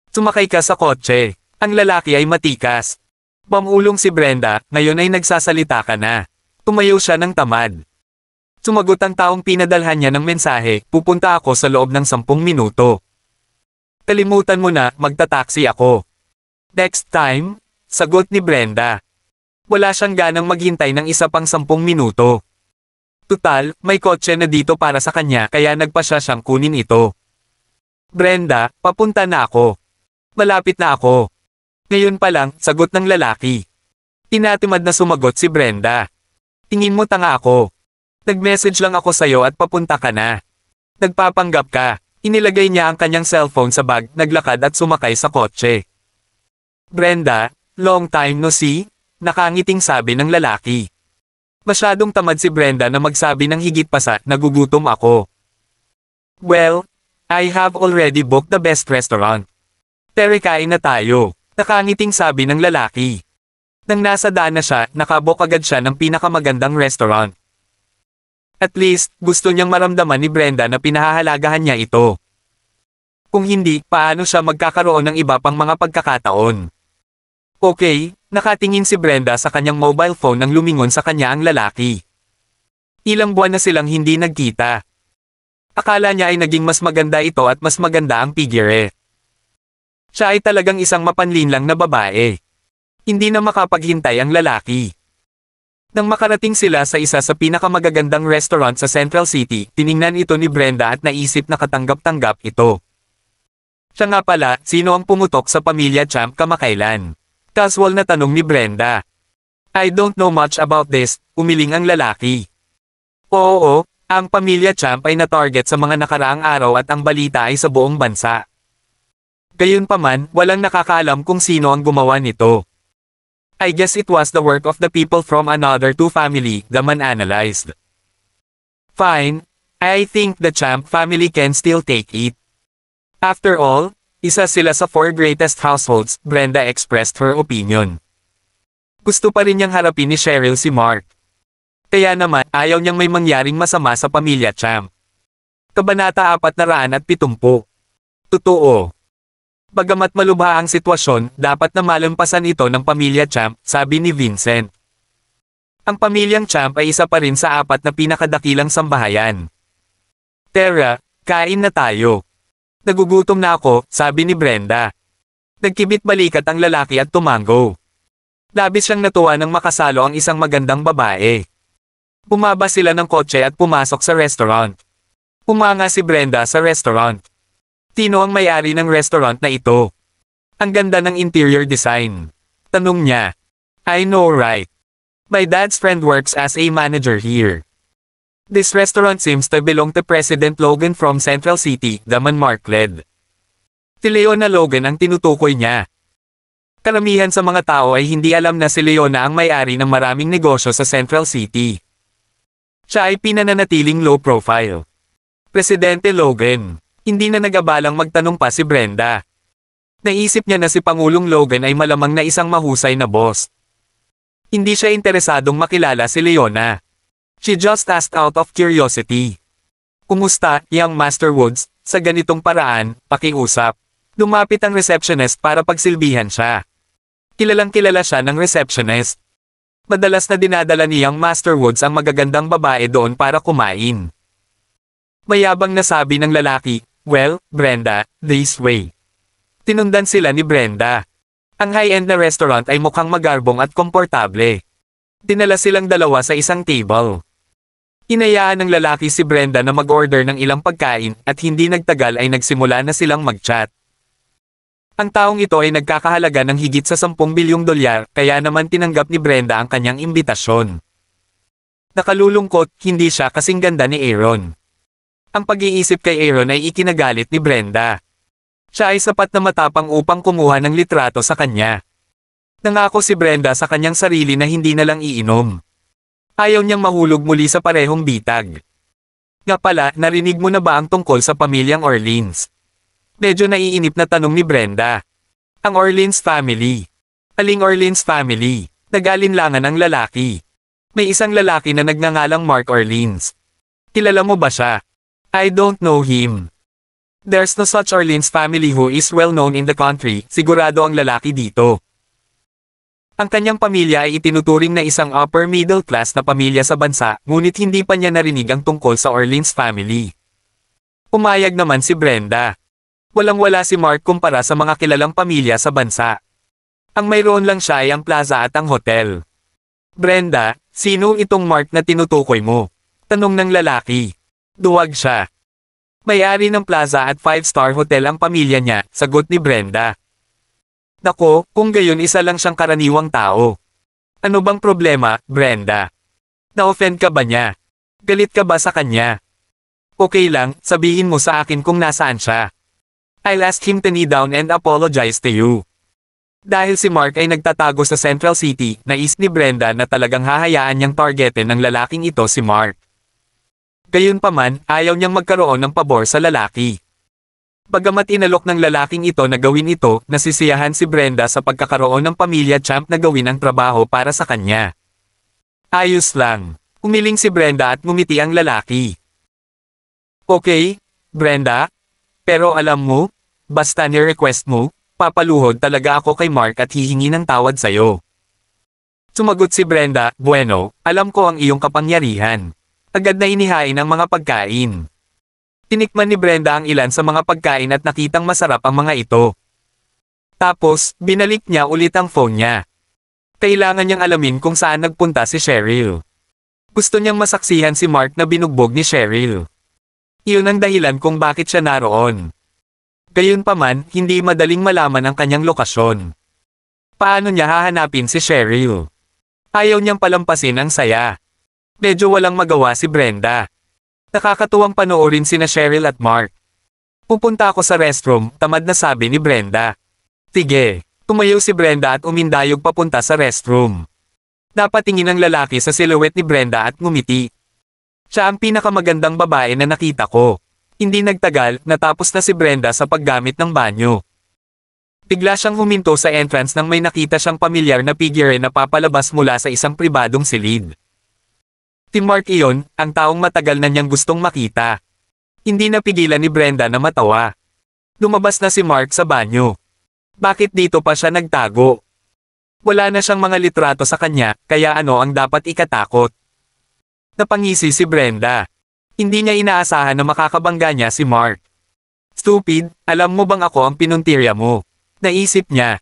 Sumakay ka sa kotse. Ang lalaki ay matikas. Pamulong si Brenda, ngayon ay nagsasalita ka na. Tumayo siya ng tamad. Sumagot ang taong pinadalhan niya ng mensahe, pupunta ako sa loob ng 10 minuto. Kalimutan mo na, magta-taxi ako. Next time? Sagot ni Brenda. Wala siyang ganang maghintay ng isa pang 10 minuto. Tutal, may kotse na dito para sa kanya kaya nagpasya siyang kunin ito. Brenda, papunta na ako. Malapit na ako. Ngayon pa lang, sagot ng lalaki. Tinatimad na sumagot si Brenda. Tingin mo tanga ako. Nag-message lang ako sa'yo at papunta ka na. Nagpapanggap ka. Inilagay niya ang kanyang cellphone sa bag, naglakad at sumakay sa kotse. Brenda, long time no see? Nakangiting sabi ng lalaki. Masyadong tamad si Brenda na magsabi ng higit pa sa, nagugutom ako. Well, I have already booked the best restaurant. Tere, kain na tayo. Nakangiting sabi ng lalaki. Nang nasa daan na siya, nakabook agad siya ng pinakamagandang restaurant. At least, gusto niyang maramdaman ni Brenda na pinahahalagahan niya ito. Kung hindi, paano siya magkakaroon ng iba pang mga pagkakataon? Okay, nakatingin si Brenda sa kanyang mobile phone nang lumingon sa kanya ang lalaki. Ilang buwan na silang hindi nagkita. Akala niya ay naging mas maganda ito at mas maganda ang figure. Siya ay talagang isang mapanlinlang na babae. Hindi na makapaghintay ang lalaki. Nang makarating sila sa isa sa pinakamagagandang restaurant sa Central City, tiningnan ito ni Brenda at naisip na katanggap-tanggap ito. Siya nga pala, sino ang pumutok sa pamilya Champ kamakailan? Casual na tanong ni Brenda. I don't know much about this, umiling ang lalaki. Oo, ang pamilya Champ ay na-target sa mga nakaraang araw at ang balita ay sa buong bansa. Gayunpaman, walang nakakaalam kung sino ang gumawa nito. I guess it was the work of the people from another two family, the man analyzed. Fine, I think the Champ family can still take it. After all, isa sila sa 4 greatest households, Brenda expressed her opinion. Gusto pa rin niyang harapin ni Cheryl si Mark. Kaya naman, ayaw niyang may mangyaring masama sa pamilya Champ. Kabanata 470. Totoo. Bagamat malubha ang sitwasyon, dapat na malampasan ito ng pamilya Champ, sabi ni Vincent. Ang pamilyang Champ ay isa pa rin sa 4 na pinakadakilang sambahayan. Tara, kain na tayo. Nagugutom na ako, sabi ni Brenda. Nagkibit balikat ang lalaki at tumango. Labis siyang natuwa nang makasalo ang isang magandang babae. Bumaba sila ng kotse at pumasok sa restaurant. Pumanga si Brenda sa restaurant. Sino ang may-ari ng restaurant na ito? Ang ganda ng interior design. Tanong niya. I know right. My dad's friend works as a manager here. This restaurant seems to belong to President Logan from Central City, the man Mark led. Si Leona Logan ang tinutukoy niya. Karamihan sa mga tao ay hindi alam na si Leona ang may-ari ng maraming negosyo sa Central City. Siya ay pinananatiling low profile. Presidente Logan. Hindi na nagabalang magtanong pa si Brenda. Naisip niya na si Pangulong Logan ay malamang na isang mahusay na boss. Hindi siya interesadong makilala si Leona. She just asked out of curiosity. Kumusta, young Master Woods? Sa ganitong paraan, pakiusap. Lumapit ang receptionist para pagsilbihan siya. Kilalang-kilala siya ng receptionist. Madalas na dinadala ni young Master Woods ang magagandang babae doon para kumain. Mayabang na sabi ng lalaki, well, Brenda, this way. Tinundan sila ni Brenda. Ang high-end na restaurant ay mukhang magarbong at komportable. Dinala silang dalawa sa isang table. Inayaan ng lalaki si Brenda na mag-order ng ilang pagkain at hindi nagtagal ay nagsimula na silang mag-chat. Ang taong ito ay nagkakahalaga ng higit sa $10 bilyong kaya naman tinanggap ni Brenda ang kanyang imbitasyon. Nakalulungkot, hindi siya kasing ganda ni Aaron. Ang pag-iisip kay Aaron ay ikinagalit ni Brenda. Siya ay sapat na matapang upang kumuha ng litrato sa kanya. Nangako si Brenda sa kanyang sarili na hindi na lang iinom. Ayaw niyang mahulog muli sa parehong bitag. Nga pala, narinig mo na ba ang tungkol sa pamilyang Orleans? Medyo naiinip na tanong ni Brenda. Ang Orleans family. Aling Orleans family? Nag-alinlangan ang lalaki. May isang lalaki na nagngangalang Mark Orleans. Kilala mo ba siya? I don't know him. There's no such Orleans family who is well known in the country, sigurado ang lalaki dito. Ang kanyang pamilya ay itinuturing na isang upper middle class na pamilya sa bansa, ngunit hindi pa niya narinig ang tungkol sa Orleans family. Umayag naman si Brenda. Walang-wala si Mark kumpara sa mga kilalang pamilya sa bansa. Ang mayroon lang siya ay ang plaza at ang hotel. Brenda, sino itong Mark na tinutukoy mo? Tanong ng lalaki. Duwag siya. May-ari ng plaza at 5-star hotel ang pamilya niya, sagot ni Brenda. Nako, kung gayon isa lang siyang karaniwang tao. Ano bang problema, Brenda? Na-offend ka ba niya? Galit ka ba sa kanya? Okay lang, sabihin mo sa akin kung nasaan siya. I'll ask him to kneel down and apologize to you. Dahil si Mark ay nagtatago sa Central City, nais ni Brenda na talagang hahayaan niyang targetin ng lalaking ito si Mark. Gayunpaman, ayaw niyang magkaroon ng pabor sa lalaki. Bagamat inalok ng lalaking ito na gawin ito, nasisiyahan si Brenda sa pagkakaroon ng pamilya champ na gawin ang trabaho para sa kanya. Ayos lang. Umiling si Brenda at ngumiti ang lalaki. Okay, Brenda? Pero alam mo, basta ni-request mo, papaluhod talaga ako kay Mark at hihingi ng tawad sa'yo. Sumagot si Brenda, bueno, alam ko ang iyong kapangyarihan. Agad na inihain ang mga pagkain. Tinikman ni Brenda ang ilan sa mga pagkain at nakitang masarap ang mga ito. Tapos, binalik niya ulit ang phone niya. Kailangan niyang alamin kung saan nagpunta si Cheryl. Gusto niyang masaksihan si Mark na binugbog ni Cheryl. Iyon ang dahilan kung bakit siya naroon. Gayunpaman, hindi madaling malaman ang kanyang lokasyon. Paano niya hahanapin si Cheryl? Ayaw niyang palampasin ang saya. Medyo walang magawa si Brenda. Nakakatuwang panoorin sina Cheryl at Mark. Pupunta ako sa restroom, tamad na sabi ni Brenda. Sige, tumayo si Brenda at umindayog papunta sa restroom. Napatingin ang lalaki sa silhouette ni Brenda at ngumiti. Siya ang pinakamagandang babae na nakita ko. Hindi nagtagal, natapos na si Brenda sa paggamit ng banyo. Bigla siyang huminto sa entrance nang may nakita siyang pamilyar na figure na papalabas mula sa isang pribadong silid. Si Mark iyon, ang taong matagal na niyang gustong makita. Hindi napigilan ni Brenda na matawa. Lumabas na si Mark sa banyo. Bakit dito pa siya nagtago? Wala na siyang mga litrato sa kanya, kaya ano ang dapat ikatakot? Napangisi si Brenda. Hindi niya inaasahan na makakabangga niya si Mark. Stupid, alam mo bang ako ang pinuntirya mo? Naisip niya.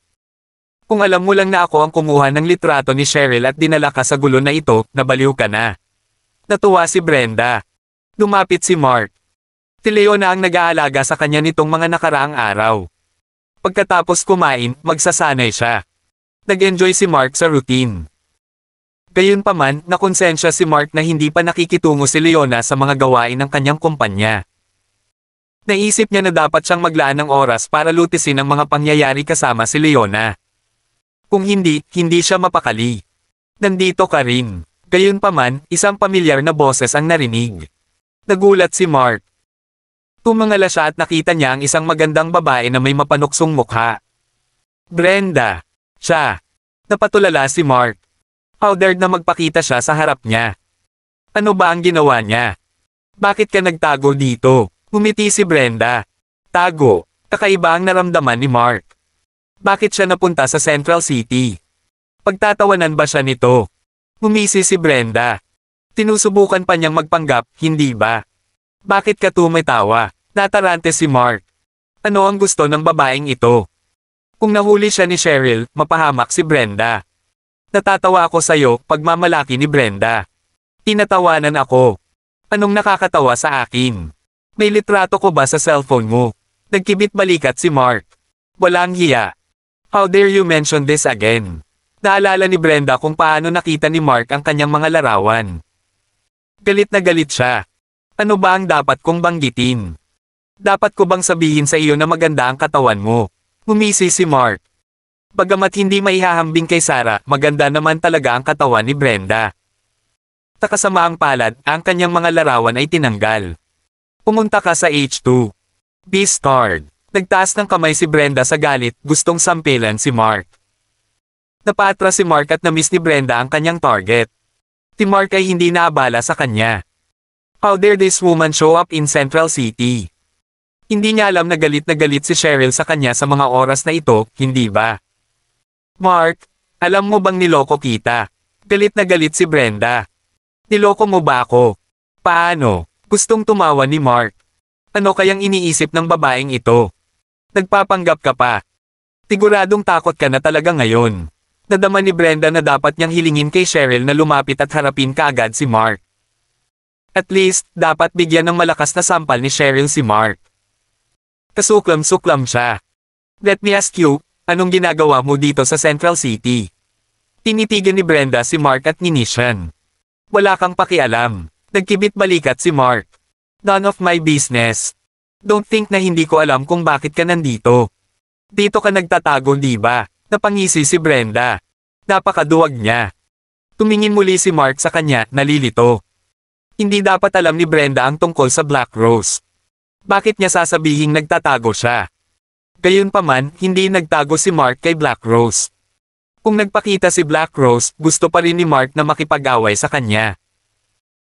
Kung alam mo lang na ako ang kumuha ng litrato ni Cheryl at dinala ka sa gulo na ito, nabaliw ka na. Natuwa si Brenda. Lumapit si Mark. Si Leona ang nag-aalaga sa kanya nitong mga nakaraang araw. Pagkatapos kumain, magsasanay siya. Nag-enjoy si Mark sa routine. Gayunpaman, nakonsensya si Mark na hindi pa nakikitungo si Leona sa mga gawain ng kanyang kumpanya. Naisip niya na dapat siyang maglaan ng oras para lutisin ang mga pangyayari kasama si Leona. Kung hindi, hindi siya mapakali. Nandito ka rin. Gayunpaman, isang pamilyar na boses ang narinig. Nagulat si Mark. Tumangala siya at nakita niya ang isang magandang babae na may mapanuksong mukha. Brenda. Siya. Napatulala si Mark. How dared na magpakita siya sa harap niya. Ano ba ang ginawa niya? Bakit ka nagtago dito? Ngumiti si Brenda. Tago. Kakaiba ang naramdaman ni Mark. Bakit siya napunta sa Central City? Pagtatawanan ba siya nito? Ngumisi si Brenda. Tinusubukan pa niyang magpanggap, hindi ba? Bakit ka tumatawa? Natarante si Mark. Ano ang gusto ng babaeng ito? Kung nahuli siya ni Cheryl, mapahamak si Brenda. Natatawa ako sa'yo, pagmamalaki ni Brenda. Tinatawanan ako. Anong nakakatawa sa akin? May litrato ko ba sa cellphone mo? Nagkibit balikat si Mark. Walang hiya. How dare you mention this again? Naalala ni Brenda kung paano nakita ni Mark ang kanyang mga larawan. Galit na galit siya. Ano ba ang dapat kong banggitin? Dapat ko bang sabihin sa iyo na maganda ang katawan mo? Ngumisi si Mark. Bagamat hindi maihahambing kay Sarah, maganda naman talaga ang katawan ni Brenda. Takasamaang palad, ang kanyang mga larawan ay tinanggal. Pumunta ka sa H2. Beastard. Nagtaas ng kamay si Brenda sa galit, gustong sampilan si Mark. Napaatras si Mark at na-miss ni Brenda ang kanyang target. Si Mark ay hindi naabala sa kanya. How dare this woman show up in Central City? Hindi niya alam na galit si Cheryl sa kanya sa mga oras na ito, hindi ba? Mark, alam mo bang niloko kita? Galit na galit si Brenda. Niloko mo ba ako? Paano? Gustong tumawa ni Mark. Ano kayang iniisip ng babaeng ito? Nagpapanggap ka pa. Siguradong takot ka na talaga ngayon. Nadama ni Brenda na dapat niyang hilingin kay Cheryl na lumapit at harapin kaagad si Mark. At least, dapat bigyan ng malakas na sampal ni Cheryl si Mark. Kasuklam-suklam siya. Let me ask you, anong ginagawa mo dito sa Central City? Tinitigan ni Brenda si Mark at ninisyan. Wala kang pakialam. Nagkibit balikat si Mark. None of my business. Don't think na hindi ko alam kung bakit ka nandito. Dito ka nagtatago, di ba? Napangisi si Brenda. Napakaduwag niya. Tumingin muli si Mark sa kanya, nalilito. Hindi dapat alam ni Brenda ang tungkol sa Black Rose. Bakit niya sasabihing nagtatago siya? Gayunpaman, hindi nagtago si Mark kay Black Rose. Kung nagpakita si Black Rose, gusto pa rin ni Mark na makipag-away sa kanya.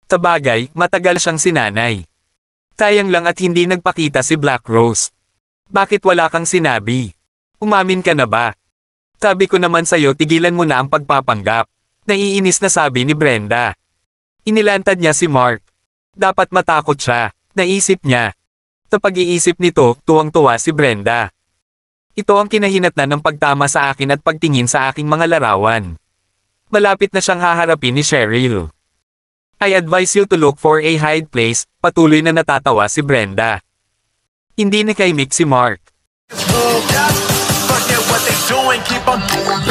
Sa bagay, matagal siyang sinanay. Sayang lang at hindi nagpakita si Black Rose. Bakit wala kang sinabi? Umamin ka na ba? Sabi ko naman sa'yo, tigilan mo na ang pagpapanggap. Naiinis na sabi ni Brenda. Inilantad niya si Mark. Dapat matakot siya, naisip niya. Sa pag-iisip nito, tuwang-tuwa si Brenda. Ito ang kinahinatnan ng pagtama sa akin at pagtingin sa aking mga larawan. Malapit na siyang haharapin ni Cheryl. I advise you to look for a hide place, patuloy na natatawa si Brenda. Hindi nakaimik si Mark. Forget what they doing, keep on doing.